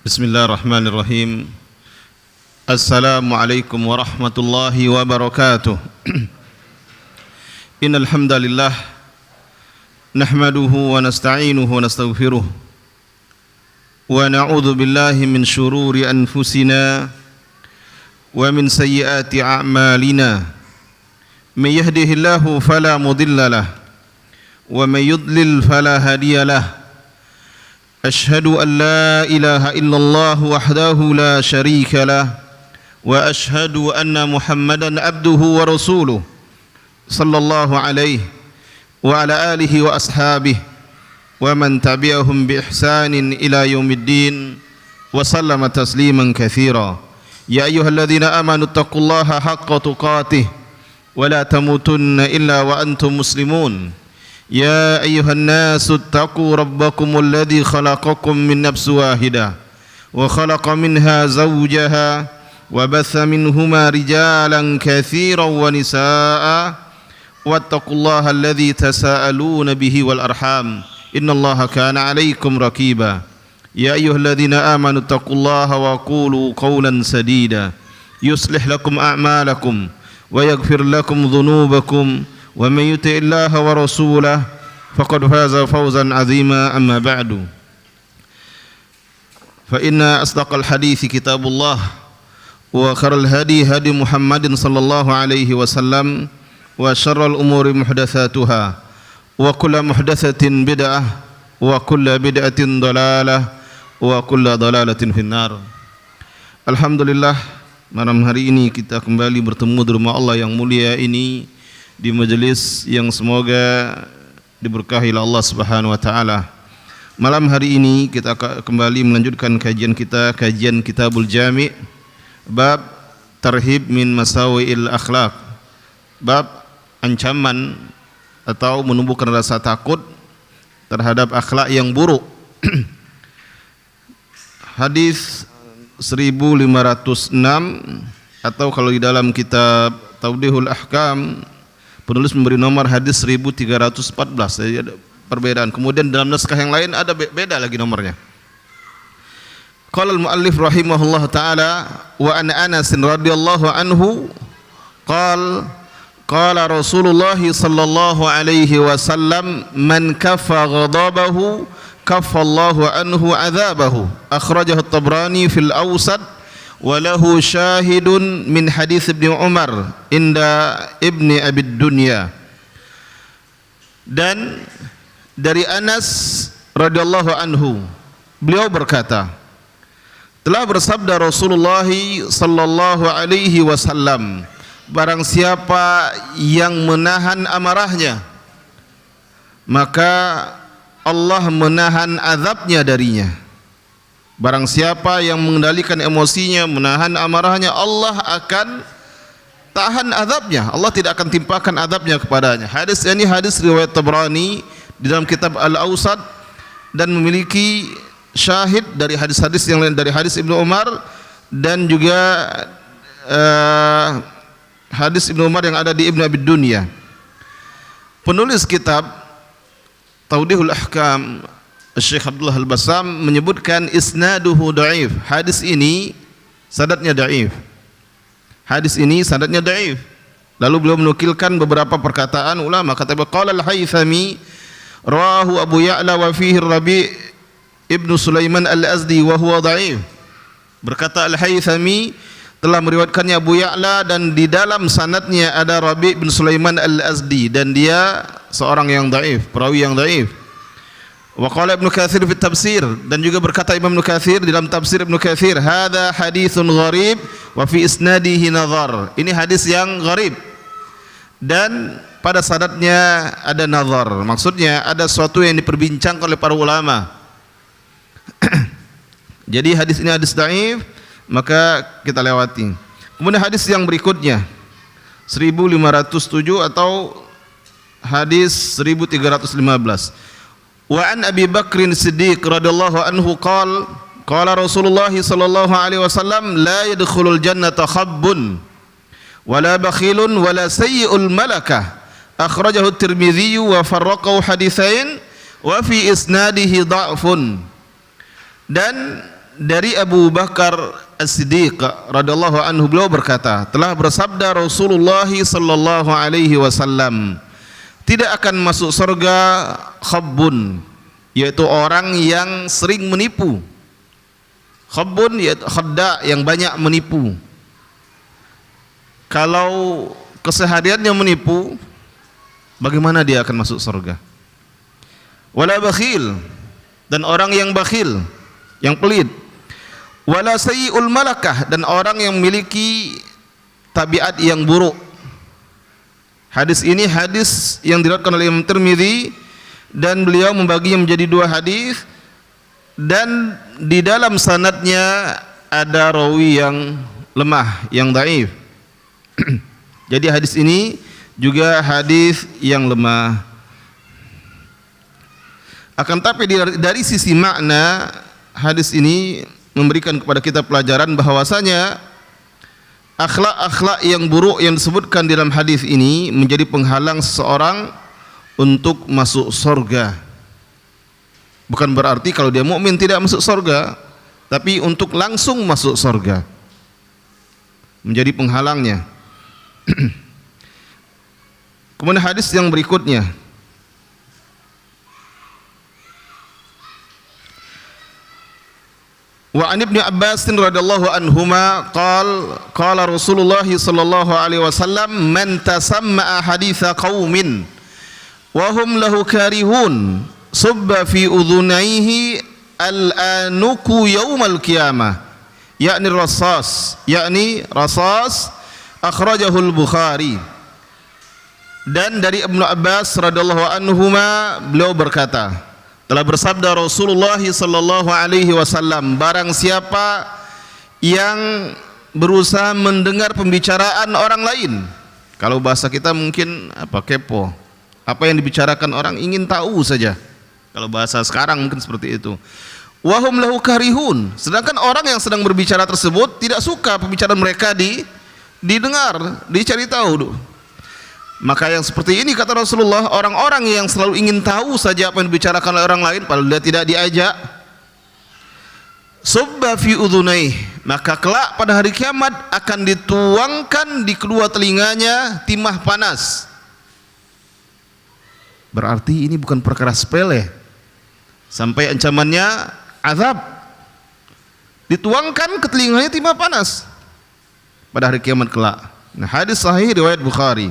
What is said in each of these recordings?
Bismillahirrahmanirrahim. Assalamualaikum warahmatullahi wabarakatuh. Innal hamdalillah nahmaduhu wa nasta'inuhu wa nastaghfiruh wa na'udzu billahi min shururi anfusina wa min sayyiati a'malina. May yahdihillahu fala mudilla lahu wa may yudlil fala hadiya lahu. أشهد أن لا إله إلا الله وحده لا شريك له وأشهد أن محمدا عبده ورسوله صلى الله عليه وعلى آله وأصحابه ومن تبعهم بإحسان إلى يوم الدين وسلم تسليما كثيرا. يا أيها الذين آمنوا اتقوا الله حق تقاته ولا تموتن إلا وأنتم مسلمون. يا أيها الناس اتقوا ربكم الذي خلقكم من نفس واحدة وخلق منها زوجها وبث منهما رجالا كثيرا ونساء واتقوا الله الذي تساءلون به والأرحام إن الله كان عليكم رقيبا. يا أيها الذين آمنوا اتقوا الله وقولوا قولا سديدا يصلح لكم أعمالكم ويغفر لكم ذنوبكم ومن يطع الله ورسوله فقد فاز فوزا عظيما. أما بعد فإن أصدق الحديث كتاب الله وخير الهدي هدي محمد صلى الله عليه وسلم وشر الأمور محدثاتها وكل محدثة بدعة وكل بدعة ضلالة وكل ضلالة في النار. Alhamdulillah, malam hari ini kita kembali bertemu di rumah Allah yang mulia ini, di majelis yang semoga diberkahi oleh Allah Subhanahu wa taala. Malam hari ini kita kembali melanjutkan kajian kita, kajian Kitabul Jami', bab tarhib min masawi'il akhlaq, bab ancaman atau menumbuhkan rasa takut terhadap akhlak yang buruk. Hadis 1506, atau kalau di dalam kitab Tawdihul Ahkam penulis memberi nomor hadis 1314, jadi ada perbedaan. Kemudian dalam naskah yang lain ada beda lagi nomornya. Qala al-muallif rahimahullah taala wa an Anas radhiyallahu anhu qala Rasulullah sallallahu alaihi wasallam man kaffa ghadabahu kaffa Allahu anhu adzabahu. Akhrajahu at-Tabrani fil Awsat walahu syahidun min hadis Ibnu Umar inda Ibni Abi Dunya. Dan dari Anas radhiyallahu anhu, beliau berkata, telah bersabda Rasulullah sallallahu alaihi wasallam, barang siapa yang menahan amarahnya, maka Allah menahan azabnya darinya. Barang siapa yang mengendalikan emosinya, menahan amarahnya, Allah akan tahan azabnya. Allah tidak akan timpakan azabnya kepadanya. Hadis ini hadis riwayat Tabrani di dalam kitab Al-Awsat dan memiliki syahid dari hadis-hadis yang lain, dari hadis Ibnu Umar dan juga hadis Ibnu Umar yang ada di Ibnu Abi Dunya. Penulis kitab Tawdihul Ahkam Syekh Abdullah Al-Bassam menyebutkan isnaduhu dhaif. Hadis ini sanadnya dhaif. Hadis ini sanadnya dhaif. Lalu beliau menukilkan beberapa perkataan ulama. Kata qala Al-Haythami rawahu Abu Ya'la wa fihi Rabi' Ibnu Sulaiman Al-Azdi wa huwa dhaif. Berkata Al-Haythami telah meriwayatkannya Abu Ya'la dan di dalam sanadnya ada Rabi' bin Sulaiman Al-Azdi dan dia seorang yang dhaif, perawi yang dhaif. Wa qala Ibnu Katsir fi tafsir, dan juga berkata Imam Ibnu Katsir di dalam tafsir Ibnu Katsir, hadza haditsun gharib wa fi isnadihi nazar. Ini hadis yang gharib dan pada sanadnya ada nazar. Maksudnya ada sesuatu yang diperbincangkan oleh para ulama. Jadi hadis ini hadis dhaif, maka kita lewati. Kemudian hadis yang berikutnya 1507 atau hadis 1315. Wa an Abi Bakrin Siddiq radhiyallahu anhu qala Rasulullah sallallahu alaihi wasallam la yadkhulul jannata khabbun wala bakhilun wala sayyi'ul malakah akhrajahu Tirmidzi wa farraqahu haditsain wa fi isnadihi dha'fun. Dan dari Abu Bakar As-Siddiq radhiyallahu anhu, beliau berkata, telah bersabda Rasulullah sallallahu alaihi wasallam, tidak akan masuk surga khabbun, yaitu orang yang sering menipu. Khabbun yaitu khadda, yang banyak menipu. Kalau kesehariannya menipu, bagaimana dia akan masuk surga? Wala bakhil, dan orang yang bakhil, yang pelit. Wala sayyi'ul malakah, dan orang yang memiliki tabiat yang buruk. Hadis ini hadis yang diriwayatkan oleh Imam Tirmidzi, dan beliau membaginya menjadi dua hadis, dan di dalam sanadnya ada rawi yang lemah, yang dhaif. Jadi hadis ini juga hadis yang lemah. Akan tapi dari sisi makna, hadis ini memberikan kepada kita pelajaran bahwasanya akhlak-akhlak yang buruk yang disebutkan dalam hadis ini menjadi penghalang seseorang untuk masuk surga. Bukan berarti kalau dia mukmin tidak masuk surga, tapi untuk langsung masuk surga menjadi penghalangnya. Kemudian hadis yang berikutnya, wa an Ibnu Abbas radhiyallahu anhuma qala Rasulullah sallallahu alaihi wasallam, man tasamma'a haditsa qaumin wa hum lahu karihun subba fi udhunaihi al-anuku yaumal qiyamah, yakni rasas, akhrajahu al-Bukhari. Dan dari Ibnu Abbas radhiyallahu anhuma, beliau berkata, telah bersabda Rasulullah sallallahu alaihi wasallam, barang siapa yang berusaha mendengar pembicaraan orang lain, kalau bahasa kita mungkin kepo, apa yang dibicarakan orang, ingin tahu saja. Kalau bahasa sekarang mungkin seperti itu. Wahum lahu karihun, sedangkan orang yang sedang berbicara tersebut tidak suka pembicaraan mereka didengar, dicari tahu. Maka yang seperti ini, kata Rasulullah, orang-orang yang selalu ingin tahu saja apa yang dibicarakan oleh orang lain padahal dia tidak diajak, subba fi udhunai, maka kelak pada hari kiamat akan dituangkan di kedua telinganya timah panas. Berarti ini bukan perkara sepele, sampai ancamannya azab. Dituangkan ke telinganya timah panas pada hari kiamat kelak. Nah, hadis sahih riwayat Bukhari.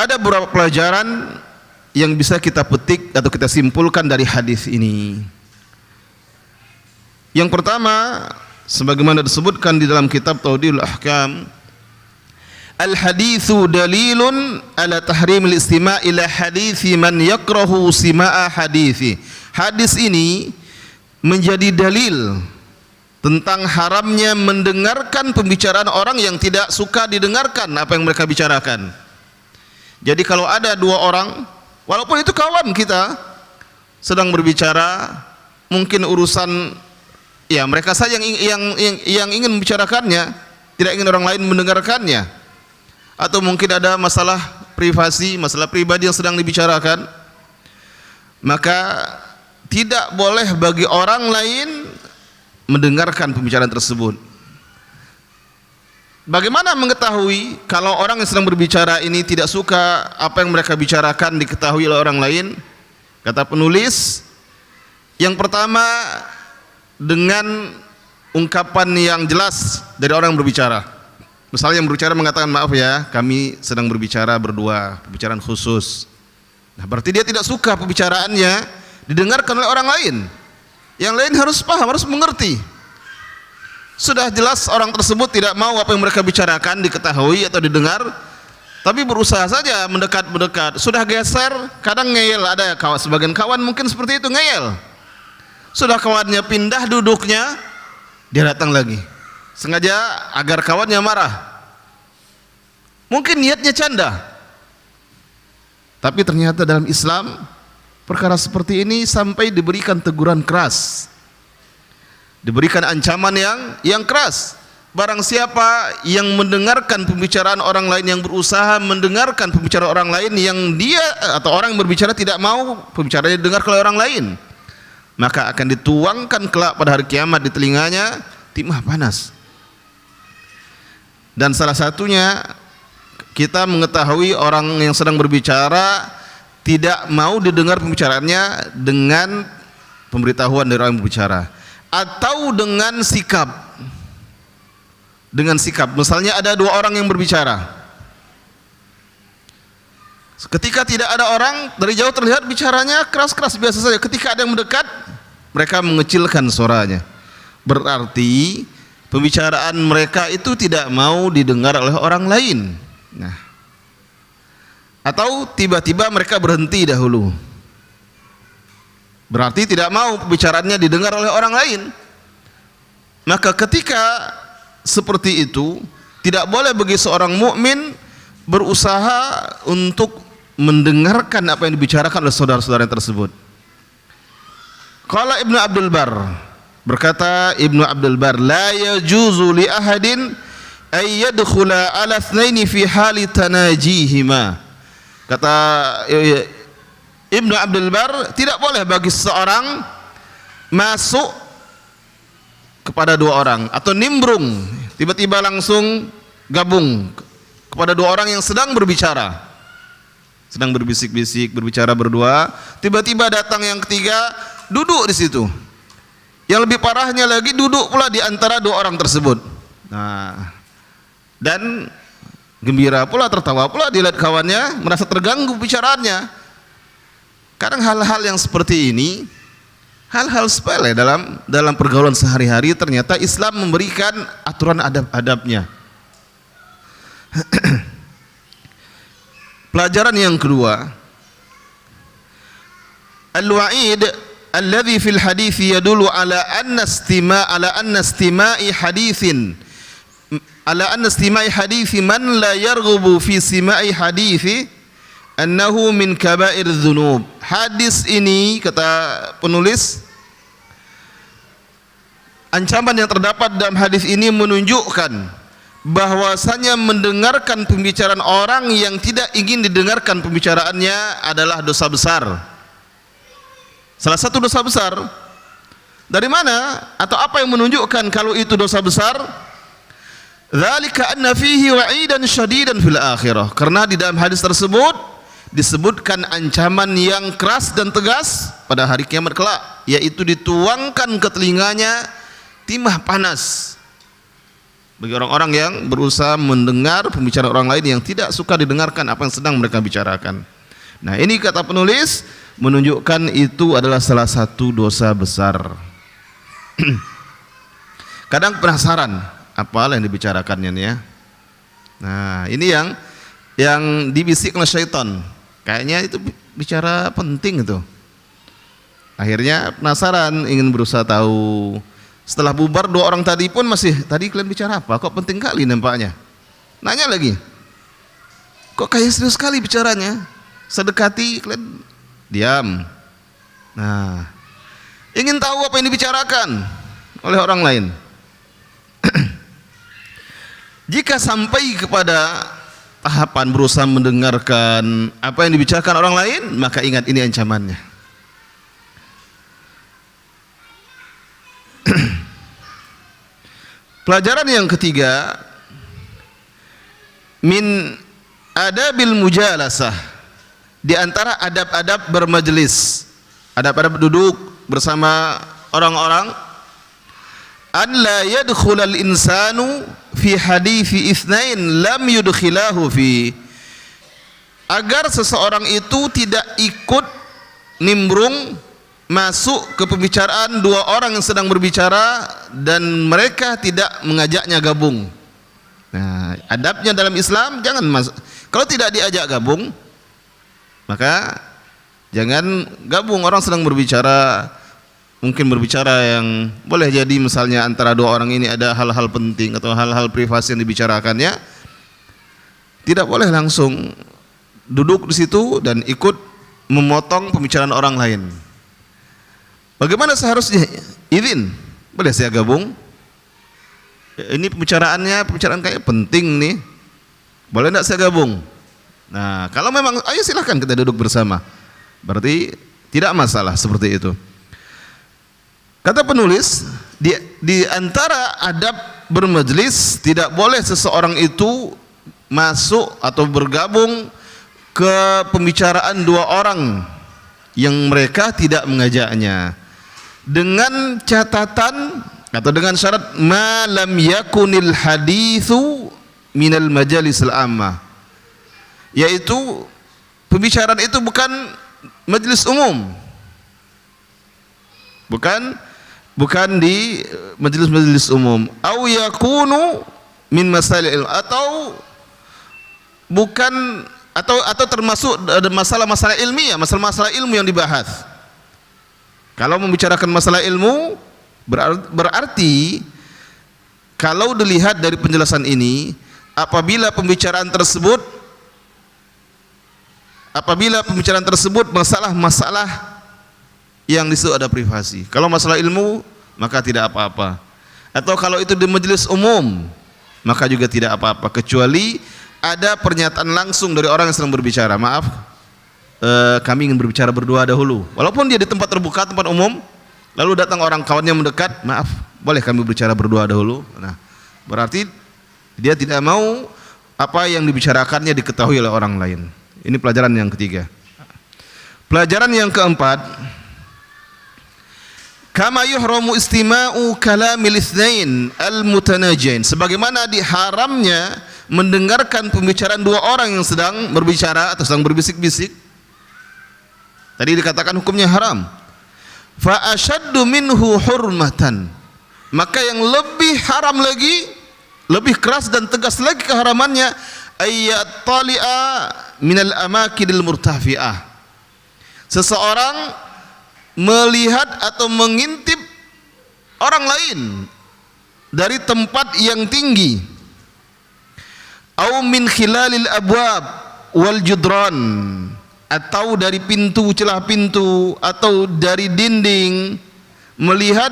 Ada beberapa pelajaran yang bisa kita petik atau kita simpulkan dari hadis ini. Yang pertama, sebagaimana disebutkan di dalam kitab Tawdihul Ahkam, al-haditsu dalilun ala tahrimil istima' ila hadithi man yakrahu sima'a hadithi. Hadis ini menjadi dalil tentang haramnya mendengarkan pembicaraan orang yang tidak suka didengarkan apa yang mereka bicarakan. Jadi kalau ada dua orang, walaupun itu kawan kita, sedang berbicara, mungkin urusan ya mereka saja yang ingin membicarakannya, tidak ingin orang lain mendengarkannya, atau mungkin ada masalah privasi, masalah pribadi yang sedang dibicarakan, maka tidak boleh bagi orang lain mendengarkan pembicaraan tersebut. Bagaimana mengetahui kalau orang yang sedang berbicara ini tidak suka apa yang mereka bicarakan diketahui oleh orang lain? Kata penulis, yang pertama dengan ungkapan yang jelas dari orang yang berbicara. Misalnya yang berbicara mengatakan, maaf ya, kami sedang berbicara berdua, pembicaraan khusus. Nah, berarti dia tidak suka pembicaraannya didengarkan oleh orang lain. Yang lain harus paham, harus mengerti. Sudah jelas orang tersebut tidak mau apa yang mereka bicarakan diketahui atau didengar, tapi berusaha saja mendekat. Sudah geser, kadang ngeyel, ada sebagian kawan mungkin seperti itu, ngeyel. Sudah kawannya pindah duduknya, dia datang lagi, sengaja agar kawannya marah. Mungkin niatnya canda, tapi ternyata dalam Islam perkara seperti ini sampai diberikan teguran keras, diberikan ancaman yang keras. barang siapa yang mendengarkan pembicaraan orang lain, yang berusaha mendengarkan pembicaraan orang lain yang dia atau orang yang berbicara tidak mau pembicaranya didengar oleh orang lain, maka akan dituangkan kelak pada hari kiamat di telinganya timah panas. Dan salah satunya kita mengetahui orang yang sedang berbicara tidak mau didengar pembicaraannya dengan pemberitahuan dari orang yang berbicara, atau dengan sikap. Misalnya ada dua orang yang berbicara, ketika tidak ada orang, dari jauh terlihat bicaranya keras-keras biasa saja. Ketika ada yang mendekat, mereka mengecilkan suaranya. Berarti pembicaraan mereka itu tidak mau didengar oleh orang lain. Nah, atau tiba-tiba mereka berhenti dahulu, berarti tidak mau pembicaraannya didengar oleh orang lain. Maka ketika seperti itu, tidak boleh bagi seorang mukmin berusaha untuk mendengarkan apa yang dibicarakan oleh saudara-saudara tersebut. Qala Ibnu Abdul Bar, berkata Ibnu Abdul Bar, la yajuzu li ahadin ay yadkhula ala itsnaini fi hali tanajihima. Kata Ibnu Abdul Bar, tidak boleh bagi seseorang masuk kepada dua orang atau nimbrung, tiba-tiba langsung gabung kepada dua orang yang sedang berbicara, sedang berbisik-bisik, berbicara berdua, tiba-tiba datang yang ketiga, duduk di situ. Yang lebih parahnya lagi, duduk pula di antara dua orang tersebut. Nah, dan gembira pula, tertawa pula, dilihat kawannya, merasa terganggu bicaraannya. Kadang hal-hal yang seperti ini, hal-hal sepele dalam pergaulan sehari-hari, ternyata Islam memberikan aturan adab-adabnya. Pelajaran yang kedua, al-wa'id alladhi fil hadits yadullu ala anna istima'i hadithi man la yarghubu fi istima'i hadithi annahu min kaba'ir dzunub. Hadis ini, kata penulis, ancaman yang terdapat dalam hadis ini menunjukkan bahwasanya mendengarkan pembicaraan orang yang tidak ingin didengarkan pembicaraannya adalah dosa besar. Salah satu dosa besar. Dari mana atau apa yang menunjukkan kalau itu dosa besar? Dzalika anna fihi wa'idan syadidan fil akhirah. Karena di dalam hadis tersebut disebutkan ancaman yang keras dan tegas pada hari kiamat kelak, yaitu dituangkan ke telinganya timah panas bagi orang-orang yang berusaha mendengar pembicaraan orang lain yang tidak suka didengarkan apa yang sedang mereka bicarakan. Nah, ini kata penulis menunjukkan itu adalah salah satu dosa besar. Kadang penasaran apa yang dibicarakannya nih ya. Nah, ini yang dibisik oleh syaitan. Kayaknya itu bicara penting itu. Akhirnya penasaran, ingin berusaha tahu. Setelah bubar, dua orang tadi pun masih, tadi kalian bicara apa? Kok penting kali nampaknya. Nanya lagi, kok kayak serius sekali bicaranya. Sedekati, kalian diam. Nah, ingin tahu apa yang dibicarakan oleh orang lain. Jika sampai kepada tahapan berusaha mendengarkan apa yang dibicarakan orang lain, maka ingat ini ancamannya. Pelajaran yang ketiga, min adabil mujalasah, di antara adab-adab bermajelis, adab-adab duduk bersama orang-orang, an la yadkhulal insanu fi hadithi itsnain lam yudkhilahu fi, agar seseorang itu tidak ikut nimbrung masuk ke pembicaraan dua orang yang sedang berbicara dan mereka tidak mengajaknya gabung. Nah, adabnya dalam Islam jangan masuk. Kalau tidak diajak gabung, maka jangan gabung. Orang sedang berbicara, mungkin berbicara yang boleh jadi misalnya antara dua orang ini ada hal-hal penting atau hal-hal privasi yang dibicarakannya, tidak boleh langsung duduk di situ dan ikut memotong pembicaraan orang lain. Bagaimana seharusnya? Izin, boleh saya gabung? ini pembicaraan kayak penting nih, boleh enggak saya gabung? Nah, kalau memang ayo silahkan kita duduk bersama, berarti tidak masalah seperti itu. Kata penulis, di antara adab bermajlis, tidak boleh seseorang itu masuk atau bergabung ke pembicaraan dua orang yang mereka tidak mengajaknya, dengan catatan atau dengan syarat ma lam yakunil hadithu minal majalisil ammah, yaitu pembicaraan itu bukan majlis umum, bukan di majelis-majelis umum, au yakunu min masail, atau bukan atau termasuk masalah-masalah ilmiah, masalah-masalah ilmu yang dibahas. Kalau membicarakan masalah ilmu, berarti kalau dilihat dari penjelasan ini, apabila pembicaraan tersebut masalah-masalah yang disitu ada privasi. Kalau masalah ilmu maka tidak apa-apa. Atau kalau itu di majelis umum maka juga tidak apa-apa, kecuali ada pernyataan langsung dari orang yang sedang berbicara. Maaf, kami ingin berbicara berdua dahulu. Walaupun dia di tempat terbuka, tempat umum, lalu datang orang kawannya mendekat, maaf, boleh kami berbicara berdua dahulu. Nah, berarti dia tidak mau apa yang dibicarakannya diketahui oleh orang lain. Ini pelajaran yang ketiga. Pelajaran yang keempat, kama yuhramu istima'u kalamil itsnain al-mutanajain, sebagaimana diharamnya mendengarkan pembicaraan dua orang yang sedang berbicara atau sedang berbisik-bisik. Tadi dikatakan hukumnya haram. Fa ashaddu minhu hurmatan, maka yang lebih haram lagi, lebih keras dan tegas lagi keharamannya, ayat tali'a minal amakinil murtafi'ah, seseorang melihat atau mengintip orang lain dari tempat yang tinggi, au min khilalil abwab wal judran, atau dari pintu, celah pintu, atau dari dinding, melihat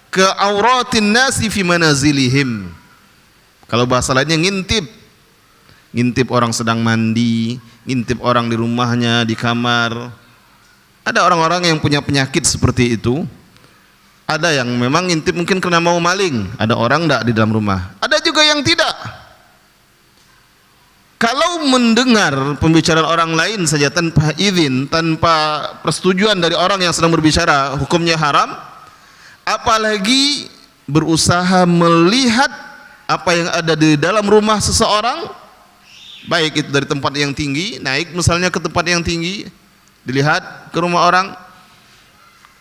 ke auratin nasi fi manazilihim. Kalau bahasa lainnya ngintip orang sedang mandi, ngintip orang di rumahnya, di kamar. Ada orang-orang yang punya penyakit seperti itu. Ada yang memang ngintip mungkin karena mau maling, ada orang enggak di dalam rumah. Ada juga yang tidak. Kalau mendengar pembicaraan orang lain saja tanpa izin, tanpa persetujuan dari orang yang sedang berbicara, hukumnya haram. Apalagi berusaha melihat apa yang ada di dalam rumah seseorang, baik itu dari tempat yang tinggi, naik misalnya ke tempat yang tinggi, dilihat ke rumah orang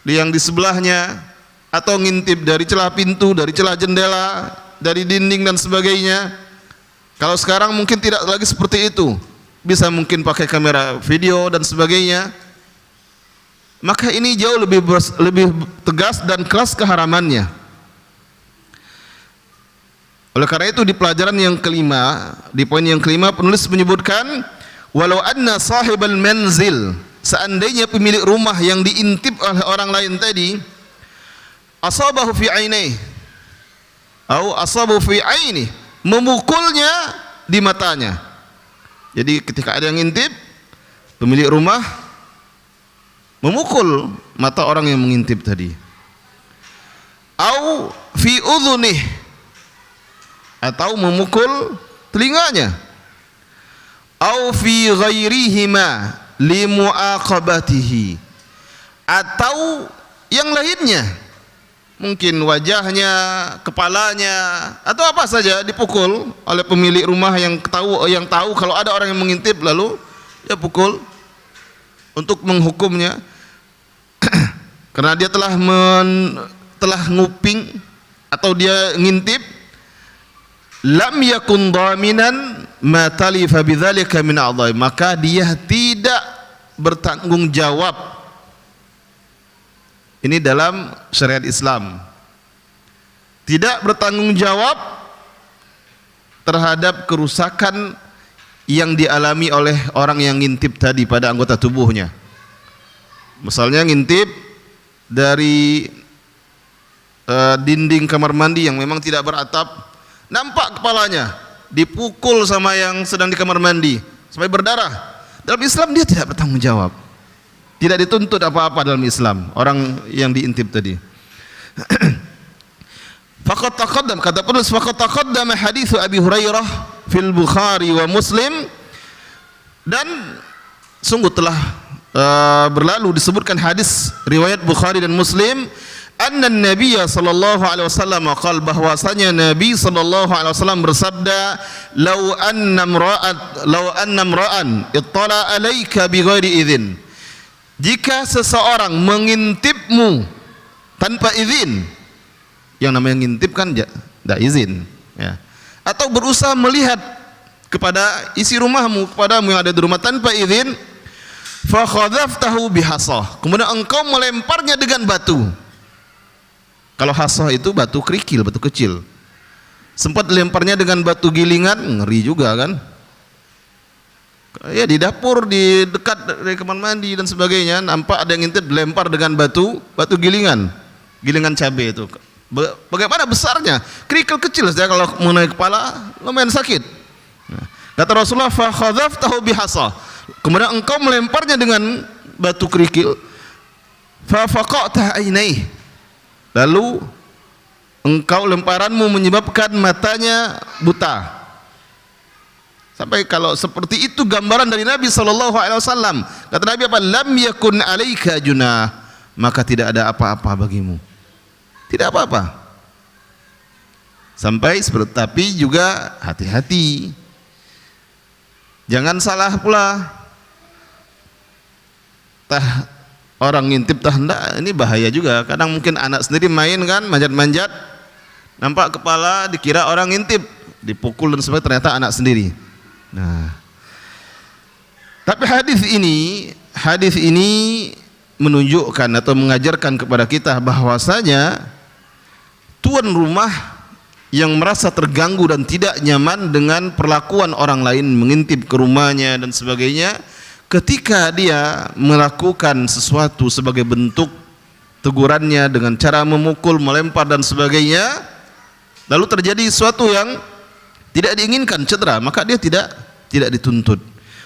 yang di sebelahnya, atau ngintip dari celah pintu, dari celah jendela, dari dinding dan sebagainya. Kalau sekarang mungkin tidak lagi seperti itu, bisa mungkin pakai kamera video dan sebagainya. Maka ini jauh lebih tegas dan keras keharamannya. Oleh karena itu di pelajaran yang kelima, di poin yang kelima, penulis menyebutkan, walau anna sahibal manzil, seandainya pemilik rumah yang diintip oleh orang lain tadi, asabahu fi ainihi, atau asabahu fi ainihi, memukulnya di matanya. Jadi ketika ada yang ngintip, pemilik rumah memukul mata orang yang mengintip tadi. Au fi udhunih, atau memukul telinganya. Au fi ghairihima limuaqabatihi, atau yang lainnya, mungkin wajahnya, kepalanya, atau apa saja dipukul oleh pemilik rumah yang tahu kalau ada orang yang mengintip, lalu dia pukul untuk menghukumnya karena dia telah nguping atau dia ngintip. Lam yakun dhaminan ma talifa bidzalika min a'dha'i, maka dia tidak bertanggung jawab. Ini dalam syariat Islam, tidak bertanggung jawab terhadap kerusakan yang dialami oleh orang yang ngintip tadi pada anggota tubuhnya. Misalnya ngintip dari dinding kamar mandi yang memang tidak beratap, nampak kepalanya dipukul sama yang sedang di kamar mandi sampai berdarah. Dalam Islam dia tidak bertanggung jawab, tidak dituntut apa-apa dalam Islam orang yang diintip tadi. Faqad taqaddam, kata penulis, faqad taqaddama hadits Abi Hurairah fil Bukhari wa Muslim, dan sungguh telah berlalu disebutkan hadis riwayat Bukhari dan Muslim, anna Nabiy sallallahu alaihi wasallam qala, bahwasanya Nabi sallallahu alaihi wasallam bersabda, law anna imra'an ittala alayka bighairi idzin, jika seseorang mengintipmu tanpa izin. Yang namanya ngintip kan tidak izin, ya. Atau berusaha melihat kepada isi rumahmu, kepadamu yang ada di rumah tanpa izin, fa khadhaftahu bihasah, kemudian engkau melemparnya dengan batu. Kalau hasah itu batu kerikil, batu kecil. Sempat lemparnya dengan batu gilingan, ngeri juga kan? Ya, di dapur, di dekat dari kamar mandi dan sebagainya, nampak ada yang ngintip, dilempar dengan batu gilingan cabai itu. Bagaimana besarnya? Kerikil kecil saja kalau mengenai kepala lumayan sakit. Kata Rasulullah, fa khadhaftahu bihasa, kemudian engkau melemparnya dengan batu kerikil, fa faqata ainaihi, lalu engkau lemparanmu menyebabkan matanya buta. Sampai kalau seperti itu gambaran dari Nabi sallallahu alaihi wasallam. Kata Nabi apa? Lam yakun alaika junah, maka tidak ada apa-apa bagimu. Tidak apa-apa. Sampai seperti, tapi juga hati-hati. Jangan salah pula. Orang ngintip hendak, ini bahaya juga. Kadang mungkin anak sendiri main kan, manjat-manjat, nampak kepala, dikira orang ngintip, dipukul dan sebagainya, ternyata anak sendiri. Nah, tapi hadis ini menunjukkan atau mengajarkan kepada kita bahwasanya tuan rumah yang merasa terganggu dan tidak nyaman dengan perlakuan orang lain, mengintip ke rumahnya dan sebagainya, ketika dia melakukan sesuatu sebagai bentuk tegurannya dengan cara memukul, melempar dan sebagainya, lalu terjadi sesuatu yang tidak diinginkan, cedera, maka dia tidak dituntut.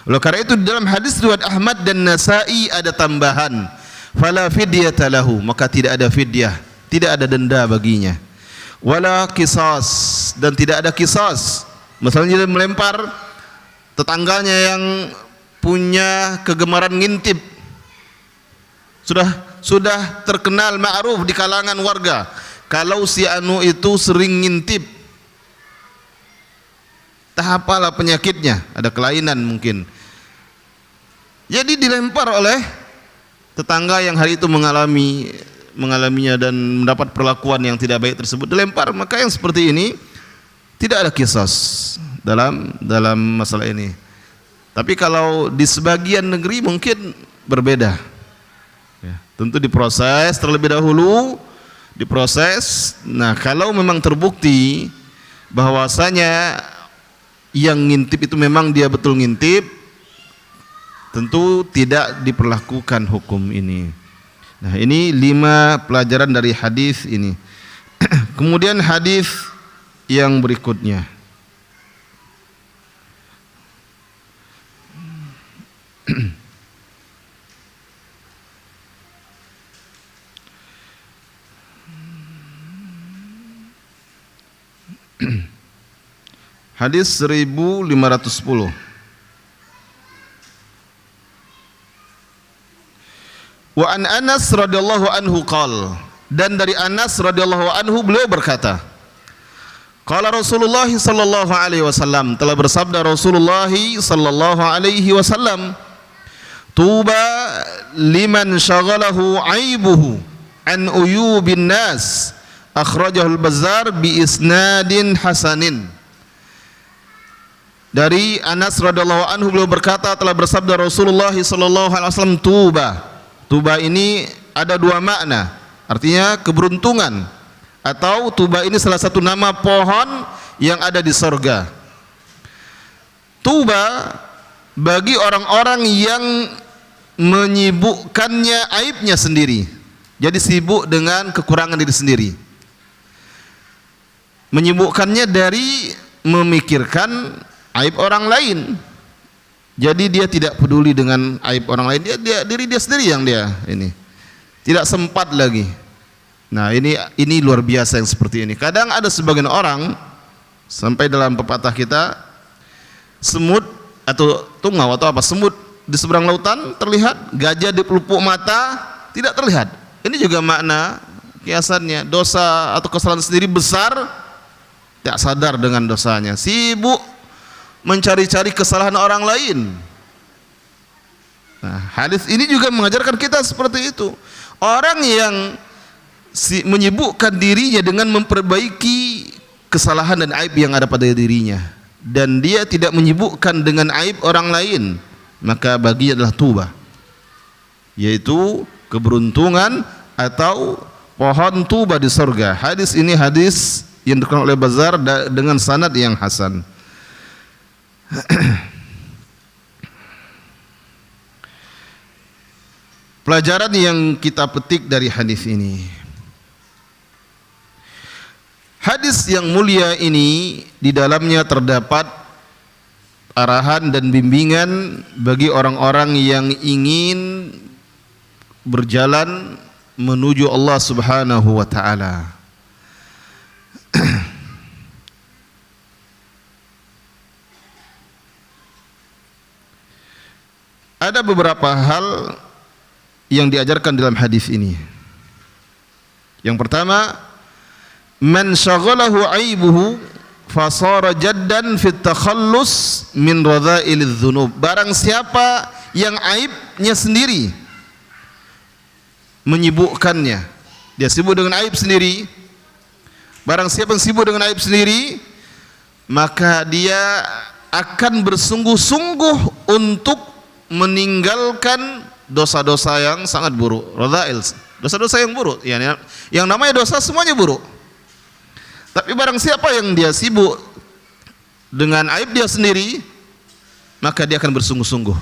Oleh karena itu dalam hadis riwayat Ahmad dan Nasa'i ada tambahan, fala fidyata lahu, maka tidak ada fidyah, tidak ada denda baginya. Wala qisas, dan tidak ada qisas. Misalnya dia melempar tetangganya yang punya kegemaran ngintip, sudah terkenal ma'ruf di kalangan warga, kalau si anu itu sering ngintip, tak apalah penyakitnya, ada kelainan mungkin. Jadi dilempar oleh tetangga yang hari itu mengalaminya dan mendapat perlakuan yang tidak baik tersebut, dilempar. Maka yang seperti ini tidak ada qisas dalam masalah ini. Tapi kalau di sebagian negeri mungkin berbeda, ya, tentu diproses terlebih dahulu, diproses. Nah, kalau memang terbukti bahwasanya yang ngintip itu memang dia betul ngintip, tentu tidak diperlakukan hukum ini. Nah, ini 5 pelajaran dari hadis ini. Kemudian hadis yang berikutnya. Hadis 1510. Wa an Anas radhiyallahu anhu qala, dan dari Anas radhiyallahu anhu beliau berkata, qala Rasulullah sallallahu alaihi wasallam, telah bersabda Rasulullah sallallahu alaihi wasallam, tuba liman syaghalahu aibuhu an uyubin nas, akhrajahu al-Bazzar bi isnadin hasanin. Dari Anas radhiyallahu anhu beliau berkata, telah bersabda Rasulullah sallallahu alaihi wasallam, Tuba ini ada 2 makna, artinya keberuntungan, atau tuba ini salah satu nama pohon yang ada di sorga. Tuba bagi orang-orang yang menyibukkannya aibnya sendiri, jadi sibuk dengan kekurangan diri sendiri. menyibukkannya dari memikirkan aib orang lain. Jadi dia tidak peduli dengan aib orang lain, diri dia sendiri yang dia ini tidak sempat lagi. Nah, ini luar biasa yang seperti ini. Kadang ada sebagian orang sampai dalam pepatah kita, semut atau tungau atau apa, semut di seberang lautan terlihat, gajah di pelupuk mata tidak terlihat. Ini juga makna kiasannya, dosa atau kesalahan sendiri besar, tidak sadar dengan dosanya, sibuk mencari-cari kesalahan orang lain. Nah, hadis ini juga mengajarkan kita seperti itu. Orang yang menyibukkan dirinya dengan memperbaiki kesalahan dan aib yang ada pada dirinya, dan dia tidak menyibukkan dengan aib orang lain, maka baginya adalah tuba, yaitu keberuntungan atau pohon tuba di surga. Hadis ini hadis yang dikeluarkan oleh Bazzar dengan sanad yang hasan. Pelajaran yang kita petik dari hadis ini, hadis yang mulia ini di dalamnya terdapat arahan dan bimbingan bagi orang-orang yang ingin berjalan menuju Allah Subhanahu wa taala. Ada beberapa hal yang diajarkan dalam hadis ini. Yang pertama, man syaghalahu aibuhu fasara jaddan fit takhallus min radha'ilidz dzunub. Barang siapa yang aibnya sendiri menyibukkannya, dia sibuk dengan aib sendiri. Barang siapa yang sibuk dengan aib sendiri, maka dia akan bersungguh-sungguh untuk meninggalkan dosa-dosa yang sangat buruk. Radha'il, dosa-dosa yang buruk. Yang namanya dosa semuanya buruk. Tapi barang siapa yang dia sibuk dengan aib dia sendiri, maka dia akan bersungguh-sungguh.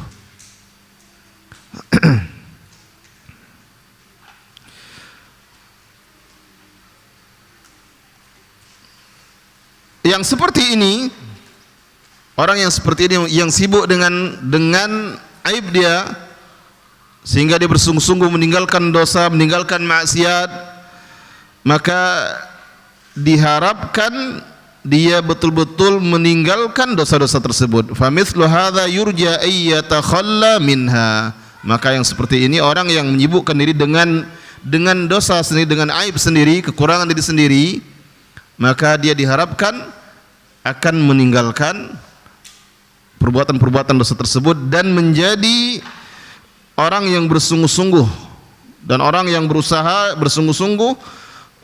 Yang seperti ini, orang yang seperti ini, yang sibuk dengan aib dia, sehingga dia bersungguh-sungguh meninggalkan dosa, meninggalkan maksiat, maka diharapkan dia betul-betul meninggalkan dosa-dosa tersebut. Famithlu hadza yurja ayyatakhalla minha. Maka yang seperti ini, orang yang menyibukkan diri dengan dosa sendiri, dengan aib sendiri, kekurangan diri sendiri, maka dia diharapkan akan meninggalkan perbuatan-perbuatan dosa tersebut dan menjadi orang yang bersungguh-sungguh dan orang yang berusaha bersungguh-sungguh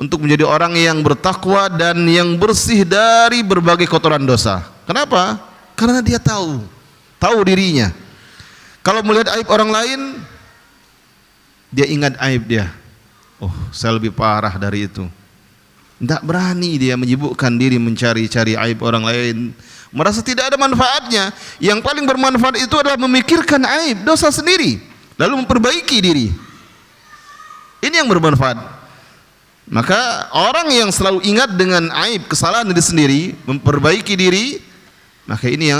untuk menjadi orang yang bertakwa dan yang bersih dari berbagai kotoran dosa. Kenapa? Karena dia tahu dirinya. Kalau melihat aib orang lain, dia ingat aib dia. Oh, saya lebih parah dari itu. Tidak berani dia menyibukkan diri mencari-cari aib orang lain, merasa tidak ada manfaatnya. Yang paling bermanfaat itu adalah memikirkan aib dosa sendiri, lalu memperbaiki diri. Ini yang bermanfaat. Maka orang yang selalu ingat dengan aib kesalahan diri sendiri, memperbaiki diri, maka ini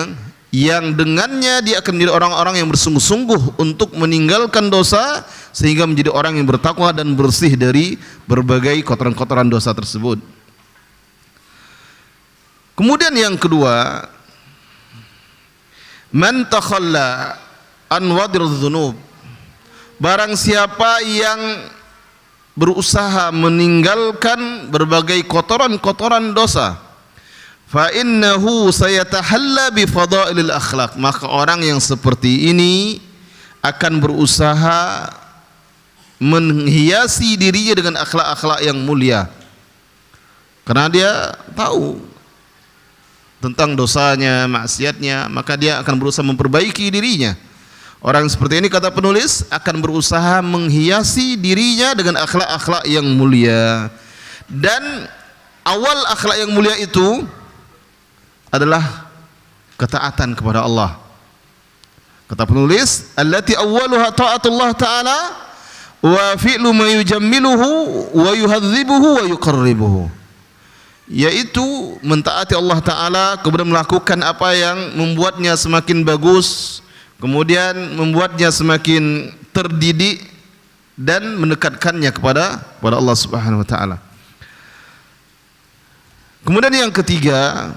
yang dengannya dia akan menjadi orang-orang yang bersungguh-sungguh untuk meninggalkan dosa, sehingga menjadi orang yang bertakwa dan bersih dari berbagai kotoran-kotoran dosa tersebut. Kemudian yang kedua, man takhalla an wadirudz dzunub. Barang siapa yang berusaha meninggalkan berbagai kotoran-kotoran dosa, fa innahu sayatahalla bi fadailil akhlaq. Maka orang yang seperti ini akan berusaha menghiasi dirinya dengan akhlak-akhlak yang mulia, karena dia tahu tentang dosanya, maksiatnya, maka dia akan berusaha memperbaiki dirinya. Orang seperti ini, kata penulis, akan berusaha menghiasi dirinya dengan akhlak-akhlak yang mulia. Dan awal akhlak yang mulia itu adalah ketaatan kepada Allah. Kata penulis, allati awwaluha ta'atullah ta'ala wa fi'lu ma yujammiluhu wa yuhadzibuhu wa yuqarribuhu. yaitu mentaati Allah Ta'ala, kemudian melakukan apa yang membuatnya semakin bagus, kemudian membuatnya semakin terdidik dan mendekatkannya kepada Allah Subhanahu wa Ta'ala. Kemudian yang ketiga,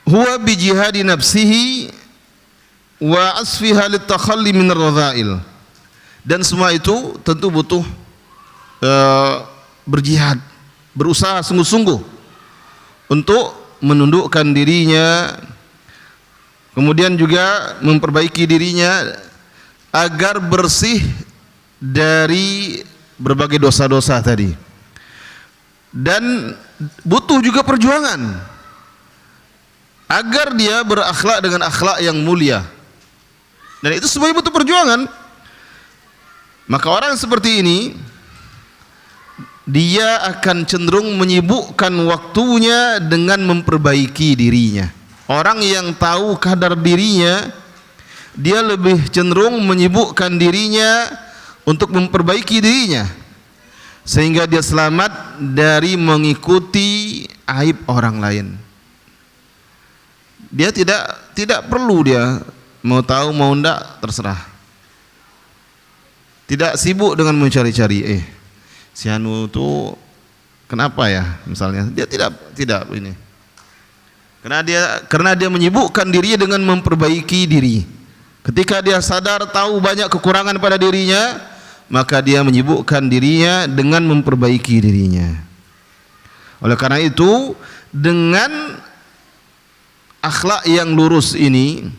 huwa bi jihadi nafsihi wa asfiha litakhalli min ar-radha'il. Dan semua itu tentu butuh berjihad, berusaha sungguh-sungguh untuk menundukkan dirinya, kemudian juga memperbaiki dirinya agar bersih dari berbagai dosa-dosa tadi. Dan butuh juga perjuangan agar dia berakhlak dengan akhlak yang mulia. Dan itu semuanya butuh perjuangan. Maka orang seperti ini, dia akan cenderung menyibukkan waktunya dengan memperbaiki dirinya. Orang yang tahu kadar dirinya, dia lebih cenderung menyibukkan dirinya untuk memperbaiki dirinya, sehingga dia selamat dari mengikuti aib orang lain. Dia tidak perlu dia mau tahu mau enggak, terserah. Tidak sibuk dengan mencari-cari si anu itu kenapa ya misalnya. Dia tidak ini. Karena dia menyibukkan dirinya dengan memperbaiki diri. Ketika dia sadar tahu banyak kekurangan pada dirinya, maka dia menyibukkan dirinya dengan memperbaiki dirinya. Oleh karena itu, dengan akhlak yang lurus ini,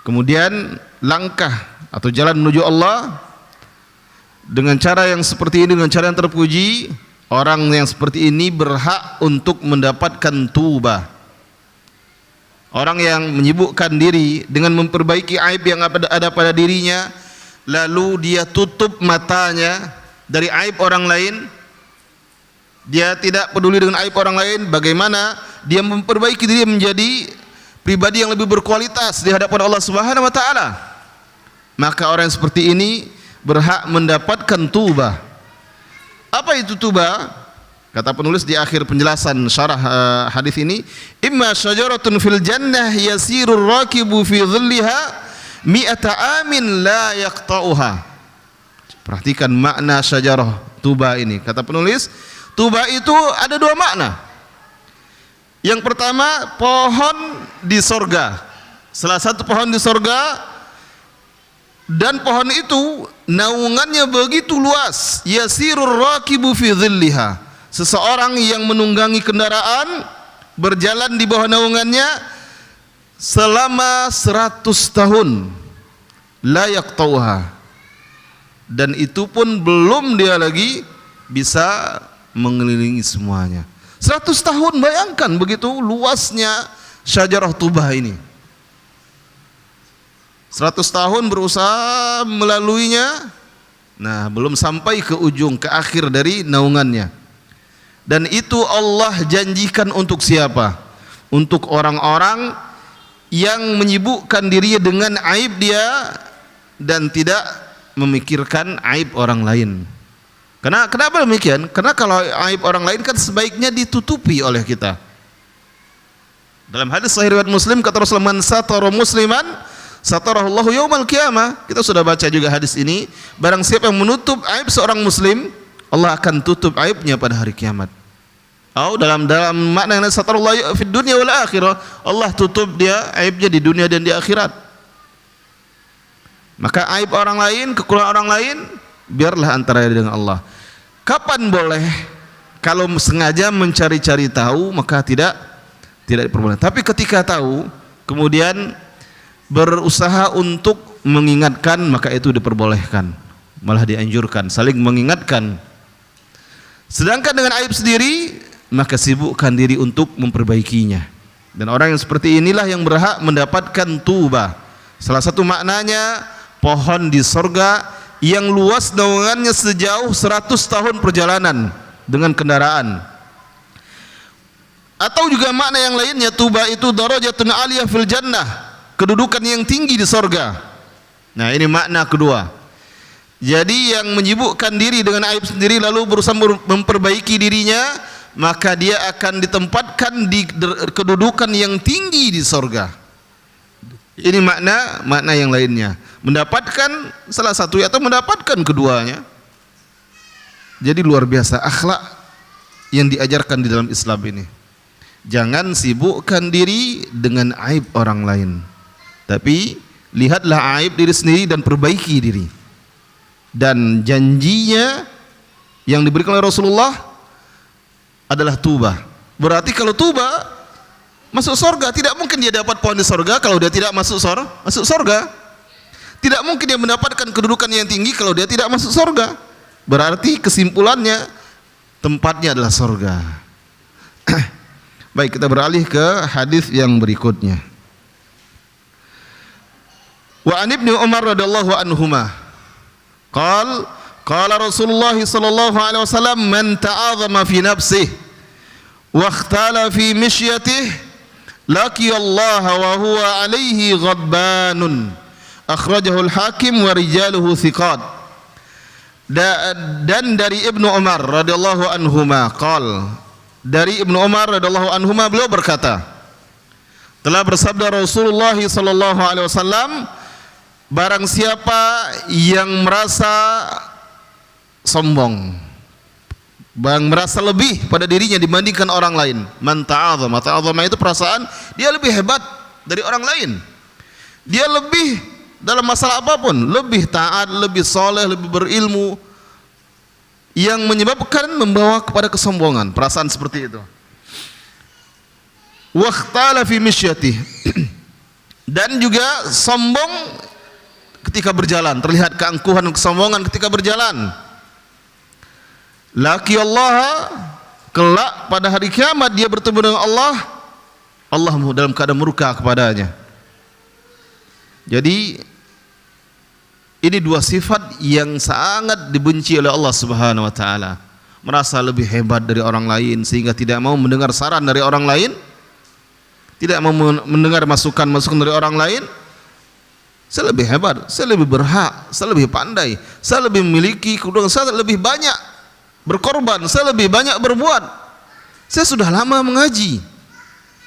kemudian langkah atau jalan menuju Allah dengan cara yang seperti ini, dengan cara yang terpuji, orang yang seperti ini berhak untuk mendapatkan tubah. Orang yang menyibukkan diri dengan memperbaiki aib yang ada pada dirinya, lalu dia tutup matanya dari aib orang lain, dia tidak peduli dengan aib orang lain, bagaimana dia memperbaiki diri menjadi pribadi yang lebih berkualitas di hadapan Allah Subhanahu wa Ta'ala, maka orang yang seperti ini berhak mendapatkan tubah. Apa itu tubah? Kata penulis di akhir penjelasan syarah hadis ini, imma syajaratun fil jannah yasirur rakibu fi dhilliha mi'ata amin la yaqta'uha. Perhatikan makna syajarah tubah ini. Kata penulis, tubah itu ada dua makna. Yang pertama, pohon di sorga. Salah satu pohon di sorga, dan pohon itu naungannya begitu luas. Yasirur rakibu fi dhilliha. Seseorang yang menunggangi kendaraan berjalan di bawah naungannya selama 100 tahun, la yaqtauha, dan itu pun belum dia lagi bisa mengelilingi semuanya. 100 tahun, bayangkan begitu luasnya syajarah tubah ini. 100 tahun berusaha melaluinya, nah belum sampai ke ujung, ke akhir dari naungannya. Dan itu Allah janjikan untuk siapa? Untuk orang-orang yang menyibukkan dirinya dengan aib dia dan tidak memikirkan aib orang lain. Kenapa demikian? Karena kalau aib orang lain kan sebaiknya ditutupi oleh kita. Dalam hadis sahih riwayat Muslim, kata Rasulullah, man satara musliman satarahullahu yaumal qiyamah. Kita sudah baca juga hadis ini. Barang siapa yang menutup aib seorang muslim, Allah akan tutup aibnya pada hari kiamat. Atau dalam makna yang satarullah fid dunya wal akhirah, Allah tutup dia aibnya di dunia dan di akhirat. Maka aib orang lain, kekurangan orang lain, biarlah antara dia dengan Allah. Kapan boleh? Kalau sengaja mencari-cari tahu, maka tidak diperbolehkan. Tapi ketika tahu, kemudian berusaha untuk mengingatkan, maka itu diperbolehkan, malah dianjurkan, saling mengingatkan. Sedangkan dengan aib sendiri, maka sibukkan diri untuk memperbaikinya. Dan orang yang seperti inilah yang berhak mendapatkan tubah. Salah satu maknanya pohon di sorga yang luas naungannya sejauh 100 tahun perjalanan dengan kendaraan. Atau juga makna yang lainnya, tubah itu darajatun aliyah fil jannah, kedudukan yang tinggi di sorga. Nah, ini makna kedua. Jadi yang menyibukkan diri dengan aib sendiri lalu berusaha memperbaiki dirinya, maka dia akan ditempatkan di kedudukan yang tinggi di sorga. Ini makna yang lainnya, mendapatkan salah satu atau mendapatkan keduanya. Jadi luar biasa akhlak yang diajarkan di dalam Islam ini. Jangan sibukkan diri dengan aib orang lain, tapi lihatlah aib diri sendiri dan perbaiki diri. Dan janjinya yang diberikan oleh Rasulullah adalah tubah. Berarti kalau tubah masuk surga. Tidak mungkin dia dapat pohon di surga kalau dia tidak masuk surga. Tidak mungkin dia mendapatkan kedudukan yang tinggi kalau dia tidak masuk surga. Berarti kesimpulannya tempatnya adalah surga. Baik, kita beralih ke hadis yang berikutnya. Wa an Ibnu Umar radhiyallahu anhuma qala Rasulullah sallallahu alaihi wasallam man ta'azama fi nafsihi wa ikhtala fi mishyatihi laqi Allah wa huwa alaihi ghadbanun akhrajahu al-Hakim wa rijaluhu thiqat. Dan dari Ibnu Umar radhiyallahu anhuma dari Ibnu Umar radhiyallahu anhuma beliau berkata, telah bersabda Rasulullah sallallahu alaihi wasallam, barang siapa yang merasa sombong, merasa lebih pada dirinya dibandingkan orang lain, man ta'azama itu perasaan dia lebih hebat dari orang lain, dia lebih dalam masalah apapun, lebih taat, lebih soleh, lebih berilmu, yang menyebabkan membawa kepada kesombongan, perasaan seperti itu. Waqtala fi misyati dan juga sombong ketika berjalan, terlihat keangkuhan dan kesombongan ketika berjalan. Laqi Allah, kelak pada hari kiamat dia bertemu dengan Allah dalam keadaan murka kepadanya. Jadi ini dua sifat yang sangat dibenci oleh Allah Subhanahu wa taala. Merasa lebih hebat dari orang lain sehingga tidak mau mendengar saran dari orang lain, tidak mau mendengar masukan dari orang lain. Saya lebih hebat, saya lebih berhak, saya lebih pandai, saya lebih memiliki kedudukan, saya lebih banyak berkorban, saya lebih banyak berbuat. Saya sudah lama mengaji,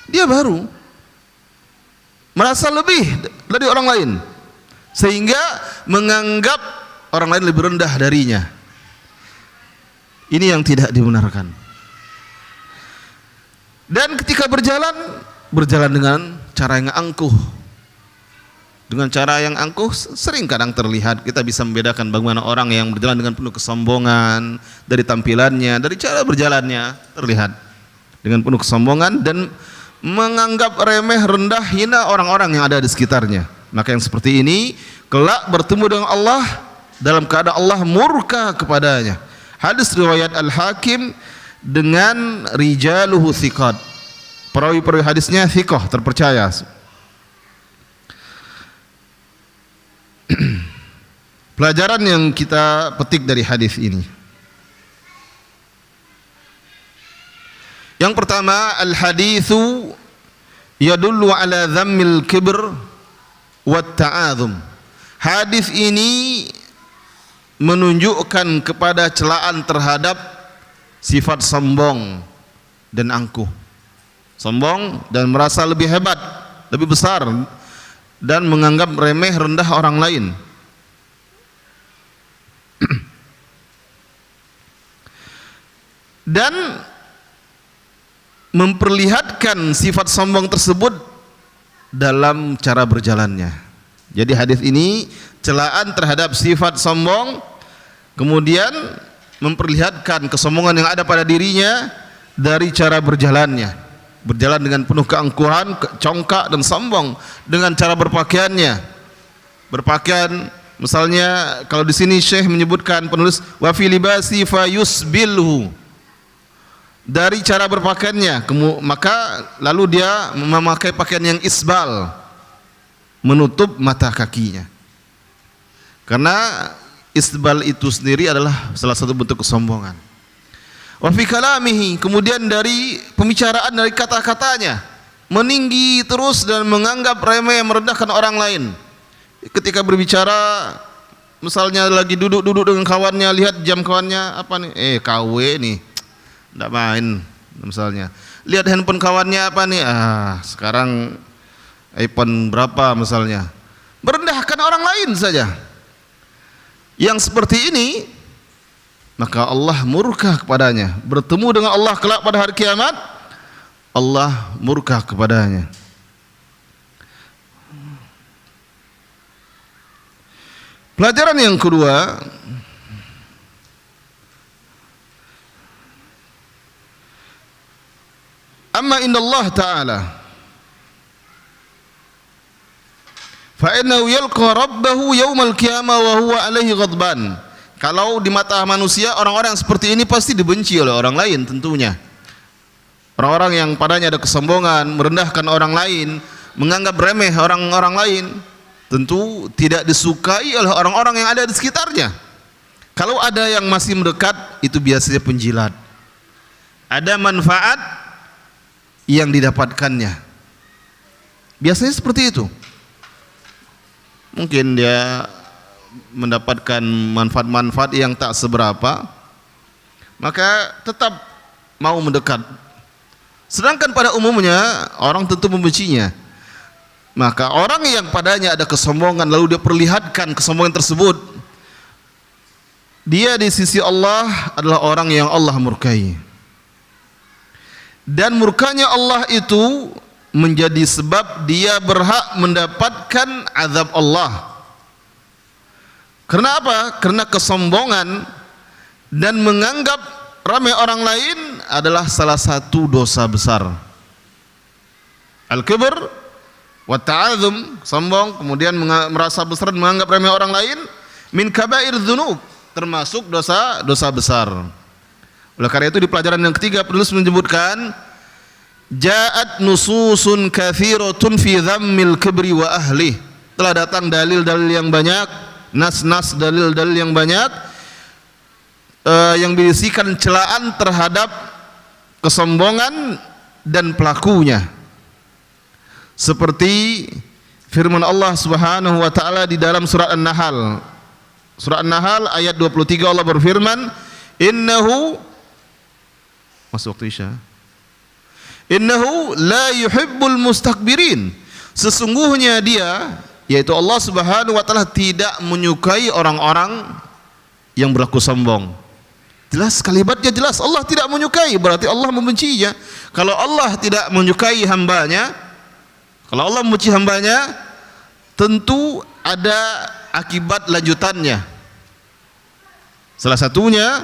dia baru merasa lebih dari orang lain, sehingga menganggap orang lain lebih rendah darinya. Ini yang tidak dibenarkan. Dan ketika berjalan dengan cara yang angkuh. Dengan cara yang angkuh sering kadang terlihat, kita bisa membedakan bagaimana orang yang berjalan dengan penuh kesombongan dari tampilannya, dari cara berjalannya terlihat dengan penuh kesombongan dan menganggap remeh, rendah, hina orang-orang yang ada di sekitarnya. Maka yang seperti ini kelak bertemu dengan Allah dalam keadaan Allah murka kepadanya. Hadis riwayat Al-Hakim dengan rijaluhu thiqat. Perawi-perawi hadisnya thiqah, terpercaya. Pelajaran yang kita petik dari hadis ini. Yang pertama, al-haditsu yadullu ala dhammil kibr wa ta'adzum. Hadis ini menunjukkan kepada celaan terhadap sifat sombong dan angkuh. Sombong dan merasa lebih hebat, lebih besar, dan menganggap remeh rendah orang lain. Dan memperlihatkan sifat sombong tersebut dalam cara berjalannya. Jadi hadis ini celaan terhadap sifat sombong, kemudian memperlihatkan kesombongan yang ada pada dirinya dari cara berjalannya. Berjalan dengan penuh keangkuhan, congkak dan sombong dengan cara berpakaiannya. Berpakaian, misalnya kalau di sini Syekh menyebutkan penulis wa fi libasi fa yusbilhu, dari cara berpakaiannya, maka lalu dia memakai pakaian yang isbal, menutup mata kakinya. Karena isbal itu sendiri adalah salah satu bentuk kesombongan. Wa fi kalamihi, kemudian dari pembicaraan, dari kata-katanya, meninggi terus dan menganggap remeh, merendahkan orang lain. Ketika berbicara, misalnya lagi duduk-duduk dengan kawannya, lihat jam kawannya, apa nih? KW nih, enggak main misalnya. Lihat handphone kawannya, apa nih? Sekarang iPhone berapa misalnya. Merendahkan orang lain saja. Yang seperti ini, maka Allah murka kepadanya. Bertemu dengan Allah kelak pada hari kiamat, Allah murka kepadanya. Pelajaran yang kedua, amma inna Allah ta'ala fa innahu yalqa rabbahu yawmal qiyamah wa huwa alaihi ghadban. Kalau di mata manusia, orang-orang seperti ini pasti dibenci oleh orang lain tentunya. Orang-orang yang padanya ada kesombongan, merendahkan orang lain, menganggap remeh orang-orang lain, tentu tidak disukai oleh orang-orang yang ada di sekitarnya. Kalau ada yang masih mendekat, itu biasanya penjilat. Ada manfaat yang didapatkannya. Biasanya seperti itu. Mungkin dia mendapatkan manfaat-manfaat yang tak seberapa, maka tetap mau mendekat. Sedangkan pada umumnya orang tentu membencinya. Maka orang yang padanya ada kesombongan lalu dia perlihatkan kesombongan tersebut, dia di sisi Allah adalah orang yang Allah murkai. Dan murkanya Allah itu menjadi sebab dia berhak mendapatkan azab Allah. Karena apa? Karena kesombongan dan menganggap ramai orang lain adalah salah satu dosa besar. Al-kibr wa ta'adzum, sombong, kemudian merasa besar dan menganggap remeh orang lain, min kabair dzunub, termasuk dosa besar. Oleh karena itu di pelajaran yang ketiga penulis menyebutkan, ja'at nususun katsiratun fi dhammil kibri wa ahli. Telah datang dalil-dalil yang banyak, nas-nas dalil-dalil yang banyak yang berisikan celaan terhadap kesombongan dan pelakunya. Seperti firman Allah Subhanahu wa taala di dalam surat An-Nahl. Surah An-Nahl ayat 23 Allah berfirman, "Innahu" masuk waktu Isya. "Innahu la yuhibbul mustakbirin." Sesungguhnya dia, yaitu Allah Subhanahu wa taala, tidak menyukai orang-orang yang berlaku sombong. Jelas, kalimatnya jelas, Allah tidak menyukai, berarti Allah membencinya. Kalau Allah tidak menyukai hambanya, kalau Allah membenci hambanya, tentu ada akibat lanjutannya. Salah satunya,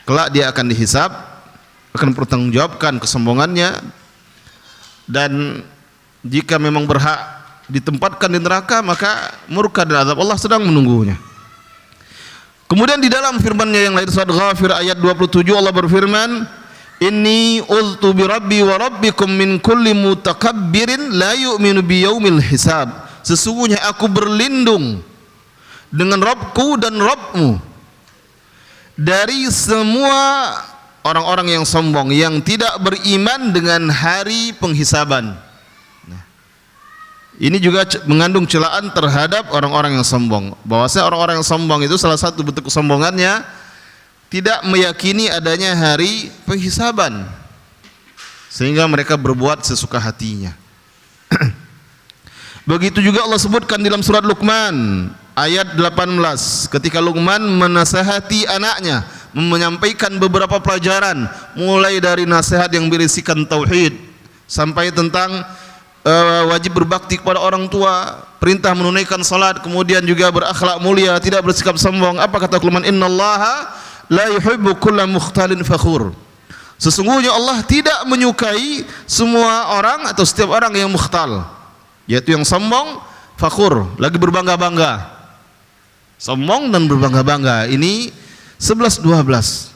kelak dia akan dihisab, akan bertanggungjawabkan kesombongannya, dan jika memang berhak ditempatkan di neraka, maka murka dan azab Allah sedang menunggunya. Kemudian di dalam firman-Nya yang lain, surat Ghafir ayat 27, Allah berfirman, "Inni uztu bi rabbi wa rabbikum min kulli mutakabbirin la yu'minu bi yaumil hisab." Sesungguhnya aku berlindung dengan Rabbku dan Rabbmu dari semua orang-orang yang sombong, yang tidak beriman dengan hari penghisaban. Ini juga mengandung celaan terhadap orang-orang yang sombong. Bahwasanya orang-orang yang sombong itu salah satu bentuk kesombongannya tidak meyakini adanya hari penghisaban, sehingga mereka berbuat sesuka hatinya. Begitu juga Allah sebutkan dalam surat Luqman ayat 18, ketika Luqman menasihati anaknya, menyampaikan beberapa pelajaran, mulai dari nasihat yang berisikan tauhid sampai tentang wajib berbakti kepada orang tua, perintah menunaikan salat, kemudian juga berakhlak mulia, tidak bersikap sombong. Apa kata Luqman? "Innallaha la yuhibbu kulla mukhtalin fakhur." Sesungguhnya Allah tidak menyukai semua orang atau setiap orang yang mukhtal, yaitu yang sombong, fakhur, lagi berbangga-bangga. Sombong dan berbangga-bangga ini 11-12.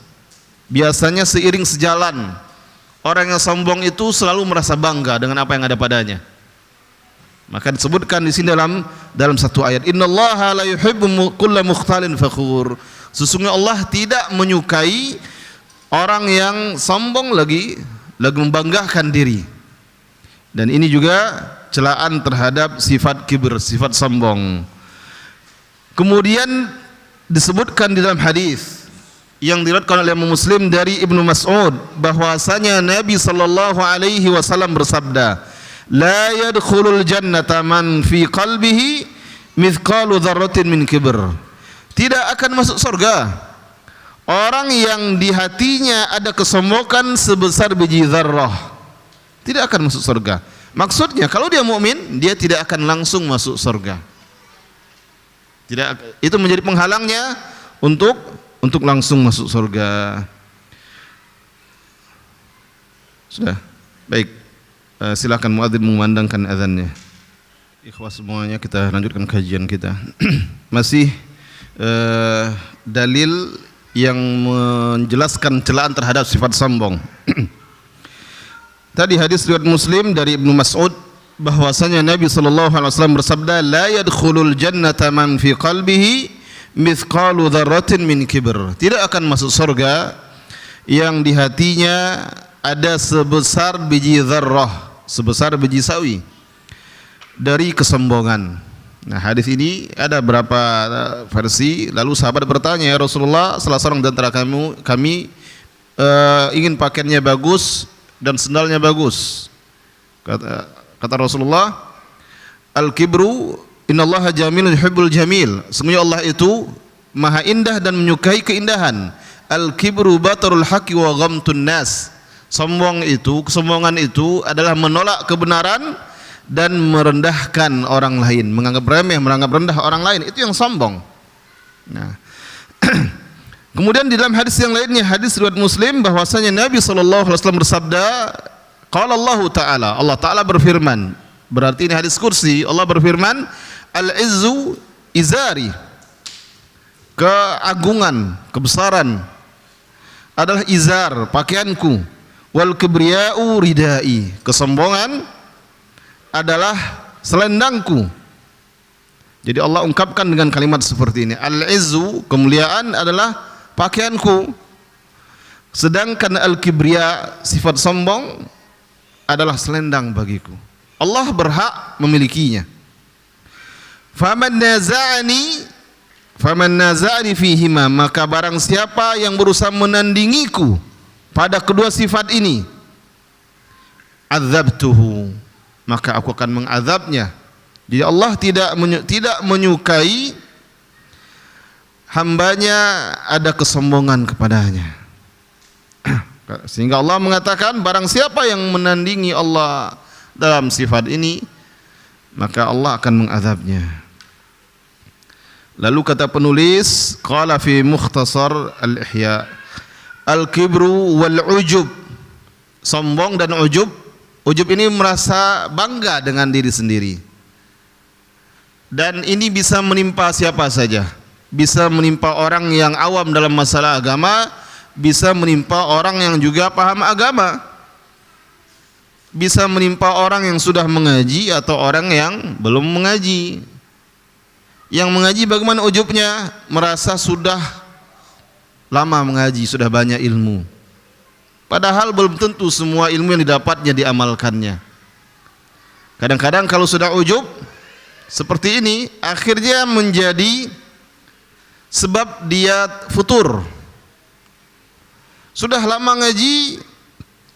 Biasanya seiring sejalan. Orang yang sombong itu selalu merasa bangga dengan apa yang ada padanya. Maka disebutkan di sini dalam satu ayat, "Innallaha la yuhibbu kulla mukhtalin fakhur." Sesungguhnya Allah tidak menyukai orang yang sombong lagi membanggakan diri. Dan ini juga celaan terhadap sifat kibir, sifat sombong. Kemudian disebutkan di dalam hadis yang diriwayatkan oleh Muslim dari Ibnu Mas'ud bahwasanya Nabi sallallahu alaihi wasallam bersabda, "La yadkhulul jannata man fi qalbihi mithqalu dzarratin min kibr." Tidak akan masuk surga orang yang di hatinya ada kesombongan sebesar biji zarrah. Tidak akan masuk surga. Maksudnya kalau dia mukmin, dia tidak akan langsung masuk surga. Tidak, itu menjadi penghalangnya untuk langsung masuk surga. Sudah, baik. Silakan muadzin mengumandangkan azannya. Ikhwas semuanya, kita lanjutkan kajian kita. Masih dalil yang menjelaskan celaan terhadap sifat sombong. Tadi hadis riwayat Muslim dari Ibnu Mas'ud bahwasanya Nabi sallallahu alaihi wasallam bersabda, "La yadkhulul jannata man fi qalbihi mithqalu dzarratin min kibr." Tidak akan masuk surga yang di hatinya ada sebesar biji dzarrah, sebesar biji sawi dari kesombongan. Nah, hadis ini ada beberapa versi. Lalu sahabat bertanya, "Ya Rasulullah, salah seorang di antara kami ingin pakaiannya bagus dan sendalnya bagus." Kata Rasulullah, "Al-kibru innallaha jamilun yuhibbul jamil." Sesungguhnya Allah itu maha indah dan menyukai keindahan. Al-kibru batarul haqqi wa ghamtun nas. Kesombongan itu adalah menolak kebenaran dan merendahkan orang lain, menganggap remeh, menganggap rendah orang lain. Itu yang sombong. Nah, kemudian di dalam hadis yang lainnya, hadis riwayat Muslim bahwasanya Nabi sallallahu alaihi wasallam bersabda, qala Allah Ta'ala berfirman, berarti ini hadis kursi. Allah berfirman, "Al-izzu izari." Keagungan, kebesaran adalah izar, pakaianku. Wal kibriya'u ridai. Kesombongan adalah selendangku. Jadi Allah ungkapkan dengan kalimat seperti ini. Al-izzu, kemuliaan adalah pakaianku. Sedangkan al-kibriya, sifat sombong adalah selendang bagiku. Allah berhak memilikinya. Faman naza'ani fihima, maka barang siapa yang berusaha menandingiku pada kedua sifat ini, adzabtuhu, maka aku akan mengazabnya. Jadi Allah tidak menyukai hambanya ada kesombongan kepadanya. Sehingga Allah mengatakan, barang siapa yang menandingi Allah dalam sifat ini, maka Allah akan mengazabnya. Lalu kata penulis, qala fi mukhtasar al-ihya, al-kibru wal ujub. Sombong dan ujub. Ujub ini merasa bangga dengan diri sendiri. Dan ini bisa menimpa siapa saja. Bisa menimpa orang yang awam dalam masalah agama, bisa menimpa orang yang juga paham agama, bisa menimpa orang yang sudah mengaji atau orang yang belum mengaji. Yang mengaji bagaimana ujubnya? Merasa sudah lama mengaji, sudah banyak ilmu. Padahal belum tentu semua ilmu yang didapatnya diamalkannya. Kadang-kadang kalau sudah ujub seperti ini, akhirnya menjadi sebab dia futur. Sudah lama ngaji,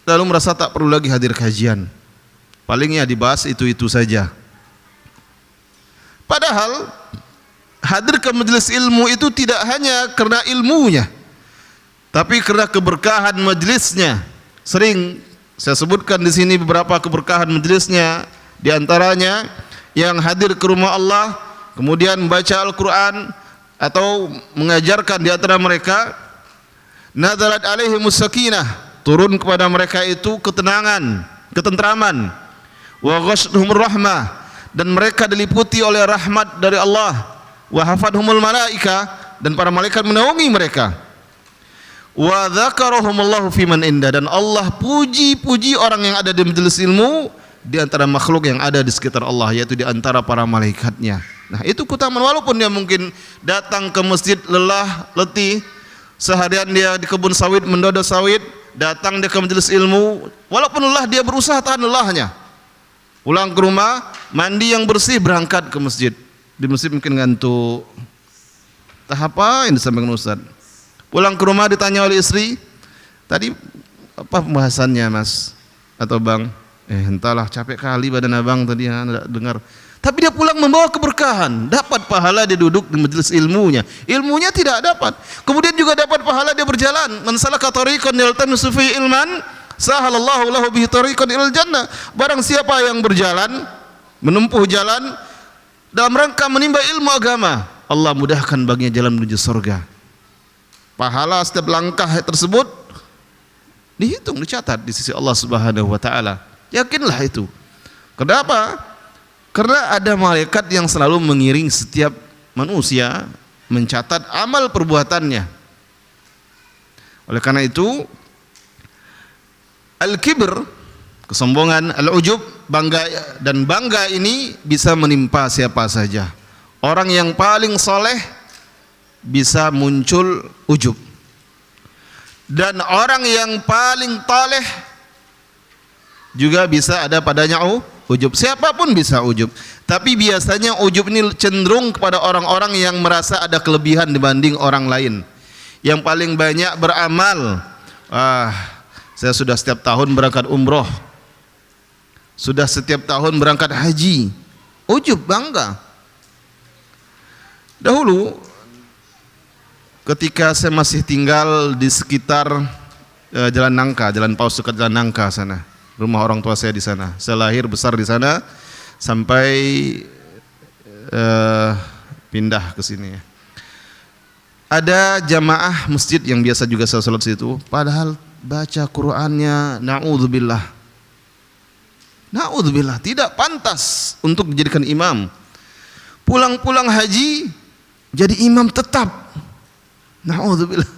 lalu merasa tak perlu lagi hadir kajian. Palingnya dibahas itu-itu saja. Padahal hadir ke majelis ilmu itu tidak hanya karena ilmunya, tapi karena keberkahan majelisnya. Sering saya sebutkan di sini beberapa keberkahan majelisnya, di antaranya yang hadir ke rumah Allah, kemudian membaca Al-Quran atau mengajarkan di antara mereka, nazalat alaihimus sakinah, turun kepada mereka itu ketenangan, ketentraman, wa ghashiyatuhumur rahmah, dan mereka diliputi oleh rahmat dari Allah, wa hafadhumul malaika, dan para malaikat menaungi mereka, wa dzakarahumullahu fiman indah, dan Allah puji-puji orang yang ada di majelis ilmu di antara makhluk yang ada di sekitar Allah, yaitu di antara para malaikatnya. Nah, itu keutamaan, walaupun dia mungkin datang ke masjid lelah, letih, seharian dia di kebun sawit mendodo sawit, datang dia ke majelis ilmu, walaupun lelah dia berusaha tahan lelahnya. Pulang ke rumah, mandi yang bersih, berangkat ke masjid. Di masjid mungkin ngantuk. Entah apa yang disampaikan Ustaz. Pulang ke rumah ditanya oleh istri, tadi apa pembahasannya Mas atau Bang? Entahlah, capek kali badan abang tadi, enggak dengar. Tapi dia pulang membawa keberkahan, dapat pahala dia duduk di majelis ilmunya. Ilmunya tidak dapat. Kemudian juga dapat pahala dia berjalan. Man salaka tariqan yaltamisu fihi ilman, sahalallahu lahu bihi tariqan ilal jannah. Barang siapa yang berjalan, menempuh jalan dalam rangka menimba ilmu agama, Allah mudahkan baginya jalan menuju surga. Pahala setiap langkah tersebut dihitung, dicatat di sisi Allah Subhanahu wa taala. Yakinlah itu. Kenapa? Karena ada malaikat yang selalu mengiring setiap manusia mencatat amal perbuatannya. Oleh karena itu, al-kibr, kesombongan, al-ujub, bangga ini bisa menimpa siapa saja. Orang yang paling soleh bisa muncul ujub, dan orang yang paling taleh juga bisa ada padanya ujub. Siapapun bisa ujub, tapi biasanya ujub ini cenderung kepada orang-orang yang merasa ada kelebihan dibanding orang lain. Yang paling banyak beramal, saya sudah setiap tahun berangkat umroh, sudah setiap tahun berangkat haji. Ujub, bangga. Dahulu ketika saya masih tinggal di sekitar Jalan Nangka, Jalan Paus dekat Jalan Nangka sana, rumah orang tua saya di sana. Saya lahir besar di sana sampai pindah ke sini. Ada jamaah masjid yang biasa juga saya salat di situ, padahal baca Qur'annya naudzubillah. Naudzubillah, tidak pantas untuk dijadikan imam. Pulang-pulang haji jadi imam tetap. Naudzubillah.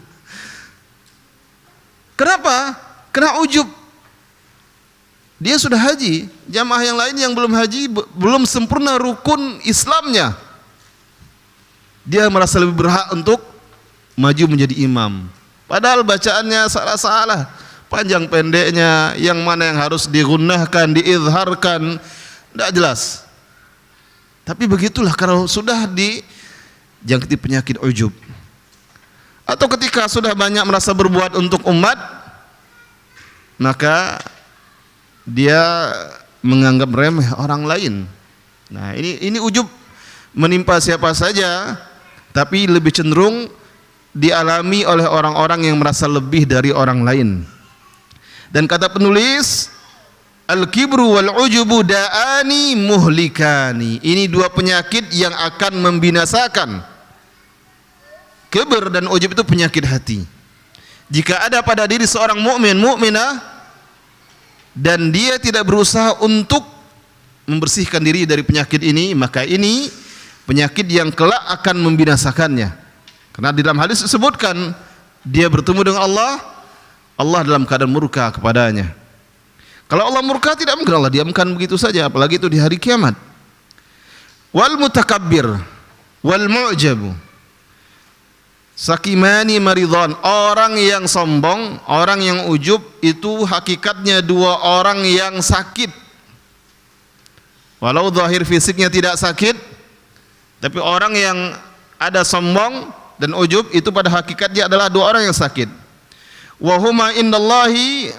Kenapa? Kena ujub. Dia sudah haji, jamaah yang lain yang belum haji belum sempurna rukun Islamnya. Dia merasa lebih berhak untuk maju menjadi imam. Padahal bacaannya salah-salah, panjang pendeknya, yang mana yang harus digunnahkan, diizharkan, tidak jelas. Tapi begitulah kalau sudah dijangkiti penyakit ujub, atau ketika sudah banyak merasa berbuat untuk umat, maka dia menganggap remeh orang lain. Nah, ini ujub menimpa siapa saja, tapi lebih cenderung dialami oleh orang-orang yang merasa lebih dari orang lain. Dan kata penulis, al-kibru wal ujubu da'ani muhlikani. Ini dua penyakit yang akan membinasakan. Kibr dan ujub itu penyakit hati. Jika ada pada diri seorang mukmin, mukminah, dan dia tidak berusaha untuk membersihkan diri dari penyakit ini, maka ini penyakit yang kelak akan membinasakannya. Karena di dalam hadis disebutkan dia bertemu dengan Allah, Allah dalam keadaan murka kepadanya. Kalau Allah murka, tidak mungkin Allah diamkan begitu saja, apalagi itu di hari kiamat. Wal mutakabbir wal mu'jabu sakimani maridhan. Orang yang sombong, orang yang ujub itu hakikatnya dua orang yang sakit. Walau zahir fisiknya tidak sakit, tapi orang yang ada sombong dan ujub itu pada hakikatnya adalah dua orang yang sakit. Wa huma indallahi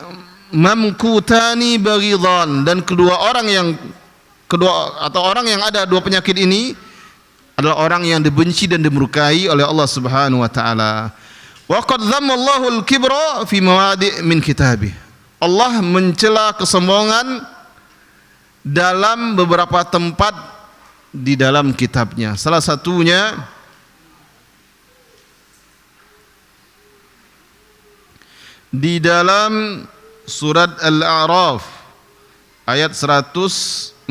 mamkutani baghidhan. Dan kedua orang yang ada dua penyakit ini adalah orang yang dibenci dan dimurkai oleh Allah Subhanahu wa taala. Wa qad dhamma Allahu al-kibra fi mawadi' min kitabih. Allah mencela kesombongan dalam beberapa tempat di dalam kitabnya. Salah satunya di dalam surat Al-A'raf ayat 146.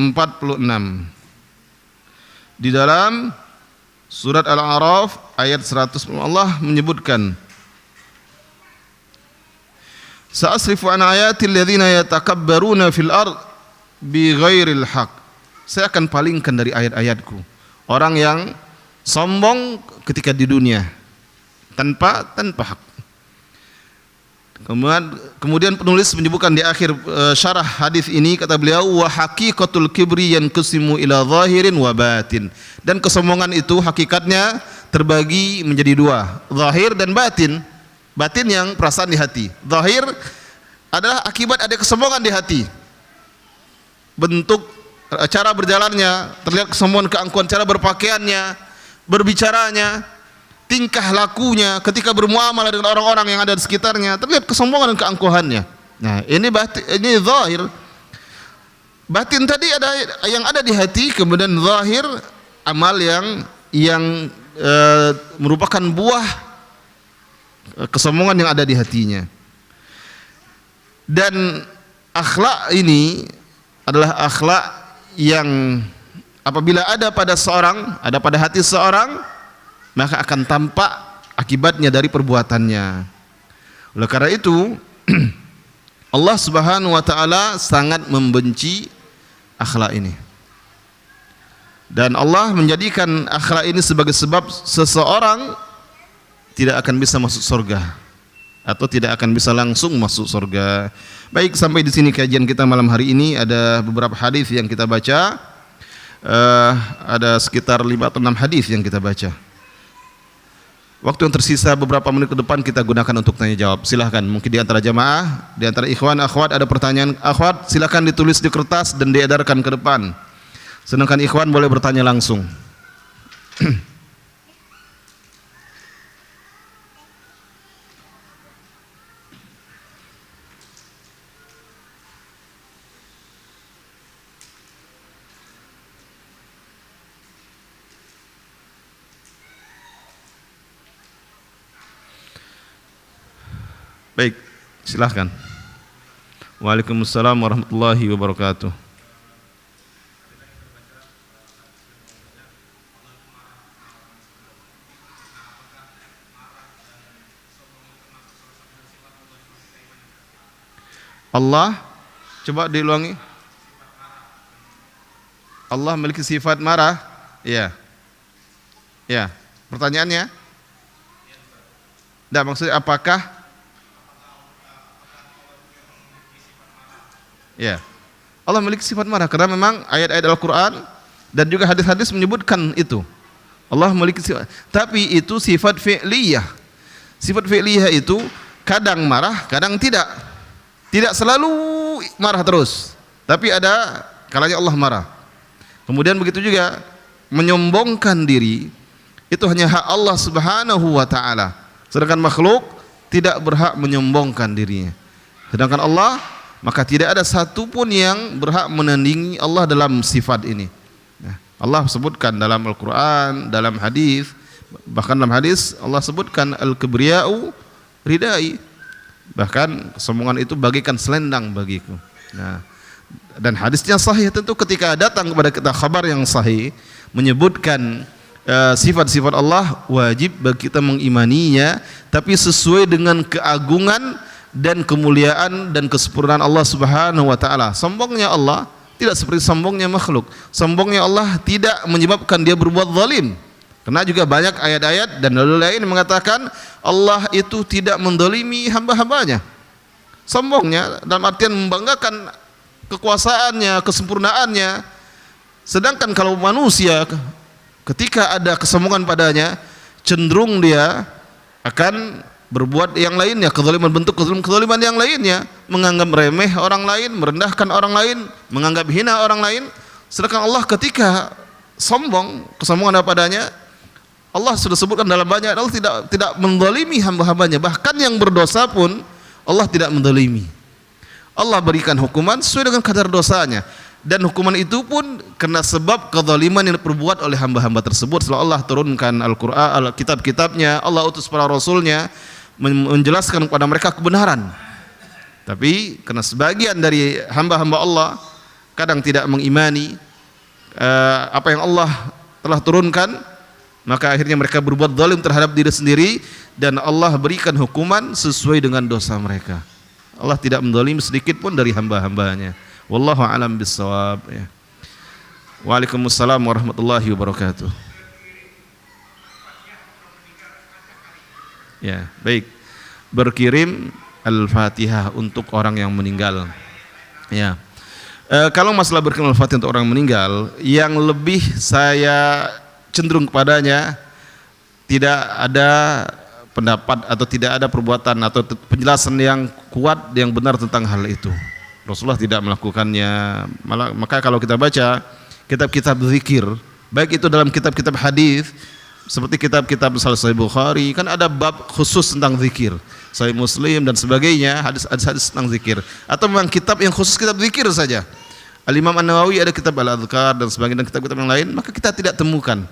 Di dalam surat Al-A'raf ayat 100 Allah menyebutkan, Sa'asrifu an ayatil ladzina yatakabbaruna fil ard bighairil haq. Saya akan palingkan dari ayat-ayatku orang yang sombong ketika di dunia tanpa hak. Kemudian penulis menyebutkan di akhir syarah hadis ini, kata beliau, wa haqiqatul kibri yanqasimu ila zahirin wa batin. Dan kesombongan itu hakikatnya terbagi menjadi dua, zahir dan batin. Batin yang perasaan di hati. Zahir adalah akibat ada kesombongan di hati. Bentuk cara berjalannya, terlihat kesombongan, keangkuhan, cara berpakaiannya, berbicaranya, tingkah lakunya ketika bermuamalah dengan orang-orang yang ada di sekitarnya, terlihat kesombongan dan keangkuhannya. Nah, ini batin, ini zahir. Batin tadi ada yang ada di hati, kemudian zahir amal yang merupakan buah kesombongan yang ada di hatinya. Dan akhlak ini adalah akhlak yang apabila ada pada seorang, ada pada hati seorang, maka akan tampak akibatnya dari perbuatannya. Oleh karena itu Allah Subhanahu wa taala sangat membenci akhlak ini. Dan Allah menjadikan akhlak ini sebagai sebab seseorang tidak akan bisa masuk surga atau tidak akan bisa langsung masuk surga. Baik, sampai di sini kajian kita malam hari ini. Ada beberapa hadis yang kita baca, ada sekitar 5 atau 6 hadis yang kita baca. Waktu yang tersisa beberapa menit ke depan kita gunakan untuk tanya jawab. Silahkan, mungkin di antara jamaah, di antara ikhwan akhwat ada pertanyaan akhwat, silahkan ditulis di kertas dan diedarkan ke depan. Sedangkan ikhwan boleh bertanya langsung. Baik, silahkan. Waalaikumsalam warahmatullahi wabarakatuh. Allah, coba diulangi. Allah memiliki sifat marah. Iya. Ya. Pertanyaannya? Tidak, maksudnya apakah? Ya, Allah memiliki sifat marah karena memang ayat-ayat Al-Quran dan juga hadis-hadis menyebutkan itu. Allah memiliki sifat, tapi itu sifat fi'liyah. Sifat fi'liyah itu kadang marah, kadang tidak. Tidak selalu marah terus, tapi ada kalanya Allah marah. Kemudian begitu juga menyombongkan diri, itu hanya hak Allah Subhanahu wa taala. Sedangkan makhluk tidak berhak menyombongkan dirinya. Sedangkan Allah, maka tidak ada satupun yang berhak menandingi Allah dalam sifat ini. Allah sebutkan dalam Al-Quran, dalam hadis, bahkan dalam hadis Allah sebutkan al-kibriya'u ridai, bahkan kesombongan itu bagikan selendang bagiku. Nah, dan hadisnya sahih, tentu ketika datang kepada kita kabar yang sahih menyebutkan sifat-sifat Allah, wajib bagi kita mengimaninya, tapi sesuai dengan keagungan dan kemuliaan dan kesempurnaan Allah Subhanahu wa taala. Sombongnya Allah tidak seperti sombongnya makhluk. Sombongnya Allah tidak menyebabkan dia berbuat zalim. Karena juga banyak ayat-ayat dan dalil lain mengatakan Allah itu tidak mendolimi hamba-hambanya. Sombongnya dalam artian membanggakan kekuasaannya, kesempurnaannya. Sedangkan kalau manusia ketika ada kesombongan padanya, cenderung dia akan berbuat yang lainnya, kezaliman, bentuk kezaliman yang lainnya, menganggap remeh orang lain, merendahkan orang lain, menganggap hina orang lain. Sedangkan Allah ketika sombong, kesombongan padanya, Allah sudah sebutkan dalam banyak, Allah tidak menzalimi hamba-hambanya, bahkan yang berdosa pun Allah tidak menzalimi. Allah berikan hukuman sesuai dengan kadar dosanya, dan hukuman itu pun karena sebab kezaliman yang diperbuat oleh hamba-hamba tersebut. Setelah Allah turunkan Al-Quran, kitab-kitabnya, Allah utus para rasulnya menjelaskan kepada mereka kebenaran. Tapi karena sebagian dari hamba-hamba Allah kadang tidak mengimani apa yang Allah telah turunkan, maka akhirnya mereka berbuat zalim terhadap diri sendiri, dan Allah berikan hukuman sesuai dengan dosa mereka. Allah tidak menzalim sedikit pun dari hamba-hambanya. Wallahu a'lam bissawab. Ya. Waalaikumsalam warahmatullahi wabarakatuh. Ya, baik. Berkirim Al-Fatihah untuk orang yang meninggal. Ya. Kalau masalah berikan Al-Fatihah untuk orang meninggal, yang lebih saya cenderung kepadanya tidak ada pendapat atau tidak ada perbuatan atau penjelasan yang kuat yang benar tentang hal itu. Rasulullah tidak melakukannya. Maka kalau kita baca kitab-kitab zikir, baik itu dalam kitab-kitab hadis seperti kitab-kitab Sahih Bukhari, kan ada bab khusus tentang zikir, Sahih Muslim dan sebagainya, hadis-hadis tentang zikir, atau memang kitab yang khusus kitab zikir saja. Al-Imam An-Nawawi ada kitab Al-Adhkar dan sebagainya, dan kitab-kitab yang lain, maka kita tidak temukan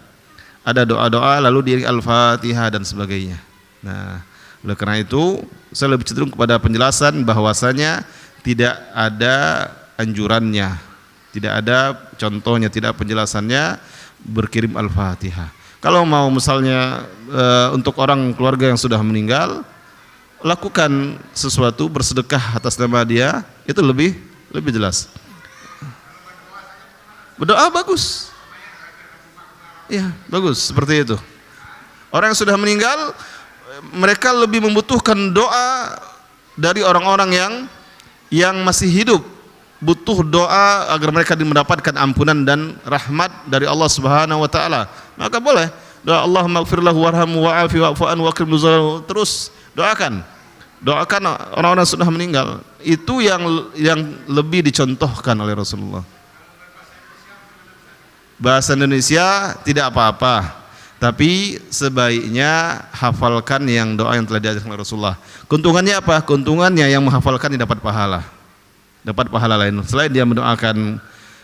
ada doa-doa lalu diri Al-Fatihah dan sebagainya. Nah, oleh karena itu saya lebih cenderung kepada penjelasan bahwasanya tidak ada anjurannya, tidak ada contohnya, tidak penjelasannya berkirim Al-Fatihah. Kalau mau misalnya untuk orang keluarga yang sudah meninggal, lakukan sesuatu, bersedekah atas nama dia, itu lebih jelas. Berdoa bagus. Ya, bagus seperti itu. Orang yang sudah meninggal, mereka lebih membutuhkan doa dari orang-orang yang masih hidup. Butuh doa agar mereka mendapatkan ampunan dan rahmat dari Allah Subhanahu wa taala. Maka boleh doa Allahumma ighfir lahu warhamhu wa'afi wa'fu anhu wa akrim nuzulahu, terus doakan orang-orang sudah meninggal. Itu yang lebih dicontohkan oleh Rasulullah. Bahasa Indonesia tidak apa-apa, tapi sebaiknya hafalkan yang doa yang telah diajarkan oleh Rasulullah. Keuntungannya apa? Keuntungannya yang menghafalkan dapat pahala lain selain dia mendoakan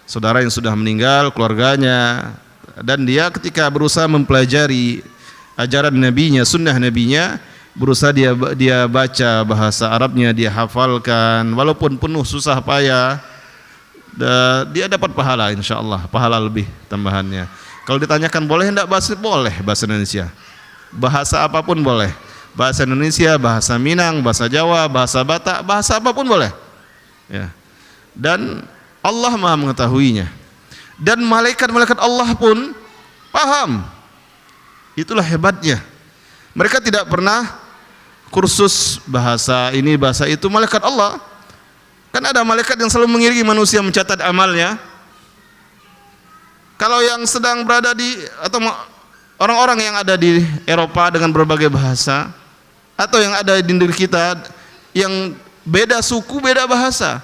saudara yang sudah meninggal, keluarganya, dan dia ketika berusaha mempelajari ajaran nabinya, sunnah nabinya, berusaha dia baca bahasa Arabnya, dia hafalkan walaupun penuh susah payah, dia dapat pahala, insyaallah pahala lebih tambahannya. Kalau ditanyakan boleh enggak boleh bahasa Indonesia, bahasa apapun boleh, bahasa Indonesia, bahasa Minang, bahasa Jawa, bahasa Batak, bahasa apapun boleh. Ya. Dan Allah Maha mengetahuinya. Dan malaikat-malaikat Allah pun paham. Itulah hebatnya. Mereka tidak pernah kursus bahasa ini, bahasa itu. Malaikat Allah, kan ada malaikat yang selalu mengiringi manusia mencatat amalnya. Kalau yang sedang berada atau orang-orang yang ada di Eropa dengan berbagai bahasa, atau yang ada di negeri kita yang beda suku, beda bahasa,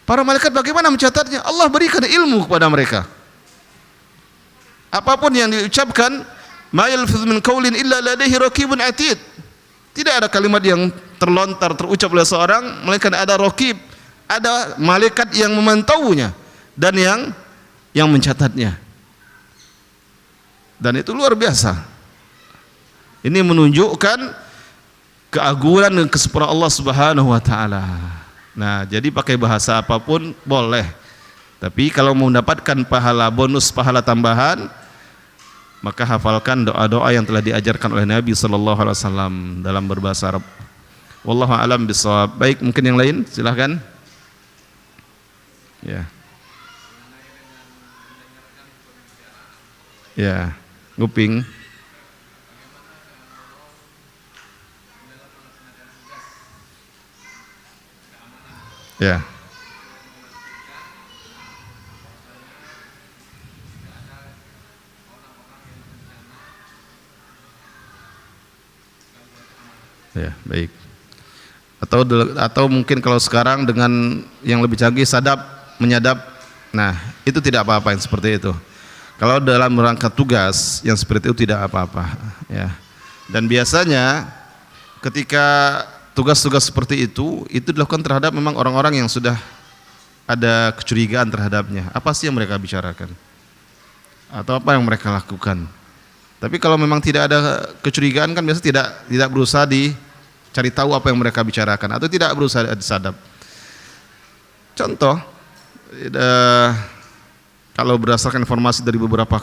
para malaikat bagaimana mencatatnya? Allah berikan ilmu kepada mereka. Apapun yang diucapkan, ma yalfiz min qaulin illa ladaihi raqibun atid. Tidak ada kalimat yang terlontar, terucap oleh seorang melainkan ada raqib, ada malaikat yang memantaunya dan yang mencatatnya. Dan itu luar biasa. Ini menunjukkan keagungan dan kesempurnaan Allah Subhanahu wa taala. Nah, jadi pakai bahasa apapun boleh. Tapi kalau mau mendapatkan pahala, bonus pahala tambahan, maka hafalkan doa-doa yang telah diajarkan oleh Nabi sallallahu alaihi wasallam dalam berbahasa Arab. Wallahu a'lam bishawab. Baik, mungkin yang lain silahkan. Ya. Ya, nguping. Ya. Ya, baik. Atau mungkin kalau sekarang dengan yang lebih canggih menyadap. Nah, itu tidak apa-apa yang seperti itu. Kalau dalam rangka tugas yang seperti itu tidak apa-apa, ya. Dan biasanya ketika tugas-tugas seperti itu dilakukan terhadap memang orang-orang yang sudah ada kecurigaan terhadapnya. Apa sih yang mereka bicarakan? Atau apa yang mereka lakukan? Tapi kalau memang tidak ada kecurigaan kan biasa tidak berusaha dicari tahu apa yang mereka bicarakan atau tidak berusaha disadap. Contoh, kalau berdasarkan informasi dari beberapa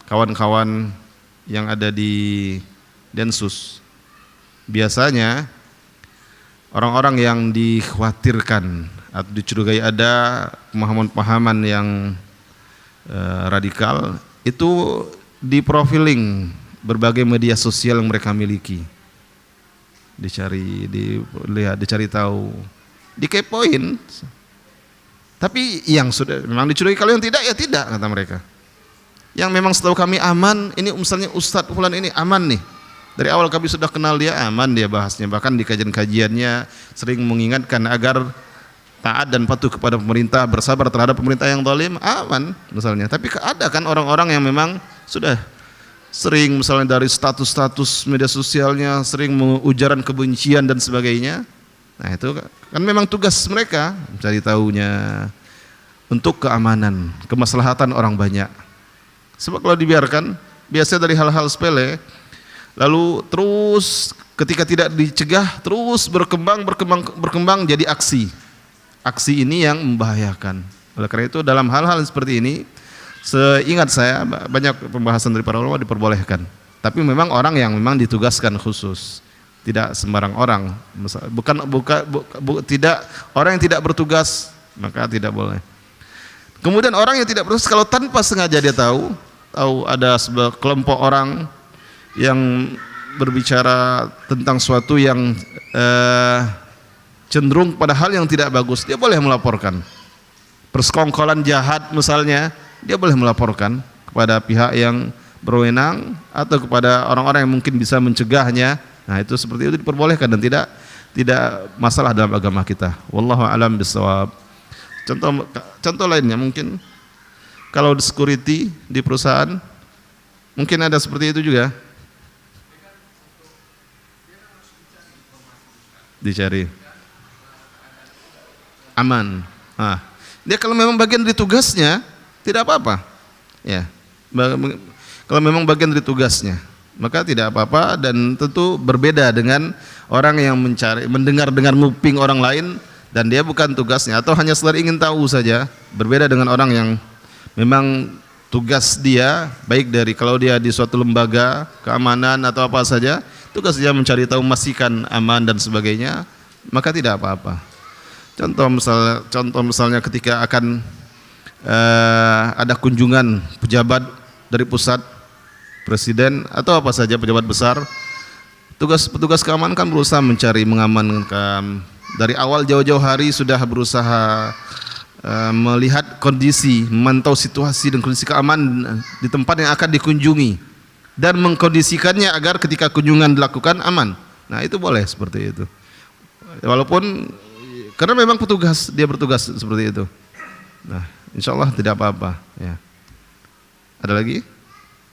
kawan-kawan yang ada di Densus, biasanya orang-orang yang dikhawatirkan atau dicurigai ada pemahaman-pemahaman yang radikal itu di profiling berbagai media sosial yang mereka miliki. dicari, dilihat, dicari tahu, dikepoin. Tapi yang sudah memang dicurigai, kalau yang tidak ya tidak, kata mereka. Yang memang setahu kami aman, ini misalnya Ustadz Fulan ini aman nih. Dari awal kami sudah kenal dia, aman dia bahasnya. Bahkan di kajian-kajiannya sering mengingatkan agar taat dan patuh kepada pemerintah, bersabar terhadap pemerintah yang zalim, aman misalnya. Tapi ada kan orang-orang yang memang sudah sering misalnya dari status-status media sosialnya sering ujaran kebencian dan sebagainya. Nah itu kan memang tugas mereka mencari tahunya untuk keamanan, kemaslahatan orang banyak. Sebab kalau dibiarkan, biasanya dari hal-hal sepele, lalu terus ketika tidak dicegah terus berkembang jadi aksi. Aksi ini yang membahayakan. Oleh karena itu dalam hal-hal seperti ini, seingat saya banyak pembahasan dari para ulama diperbolehkan. Tapi memang orang yang memang ditugaskan khusus, tidak sembarang orang. Tidak orang yang tidak bertugas maka tidak boleh. Kemudian orang yang tidak bertugas kalau tanpa sengaja dia tahu ada sebuah kelompok orang yang berbicara tentang suatu yang cenderung pada hal yang tidak bagus, dia boleh melaporkan. Persekongkolan jahat misalnya, dia boleh melaporkan kepada pihak yang berwenang atau kepada orang-orang yang mungkin bisa mencegahnya. Nah itu seperti itu diperbolehkan dan tidak masalah dalam agama kita. Wallahu a'lam bishawab. Contoh lainnya mungkin kalau di security di perusahaan mungkin ada seperti itu juga. Dicari aman. Dia kalau memang bagian dari tugasnya tidak apa-apa. Ya. Kalau memang bagian dari tugasnya, maka tidak apa-apa dan tentu berbeda dengan orang yang mendengar nguping orang lain dan dia bukan tugasnya atau hanya sekedar ingin tahu saja. Berbeda dengan orang yang memang tugas dia baik dari kalau dia di suatu lembaga keamanan atau apa saja, tugas dia mencari tahu memastikan aman dan sebagainya, maka tidak apa-apa. Contoh misalnya ketika akan ada kunjungan pejabat dari pusat, presiden atau apa saja pejabat besar, petugas keamanan kan berusaha mengamankan dari awal jauh-jauh hari sudah berusaha melihat kondisi, memantau situasi dan kondisi keamanan di tempat yang akan dikunjungi dan mengkondisikannya agar ketika kunjungan dilakukan aman. Nah itu boleh seperti itu, walaupun karena memang dia bertugas seperti itu. Nah insya Allah tidak apa-apa ya. Ada lagi?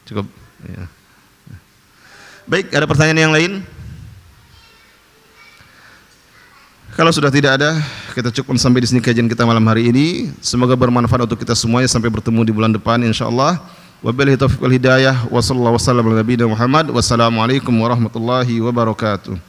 Cukup ya. Baik, ada pertanyaan yang lain? Kalau sudah tidak ada, kita cukup sampai di sini kajian kita malam hari ini. Semoga bermanfaat untuk kita semuanya sampai bertemu di bulan depan insyaallah. Wabillahi taufiq wal hidayah wa sallallahu wasallam ala nabiyina Muhammad. Wassalamualaikum warahmatullahi wabarakatuh.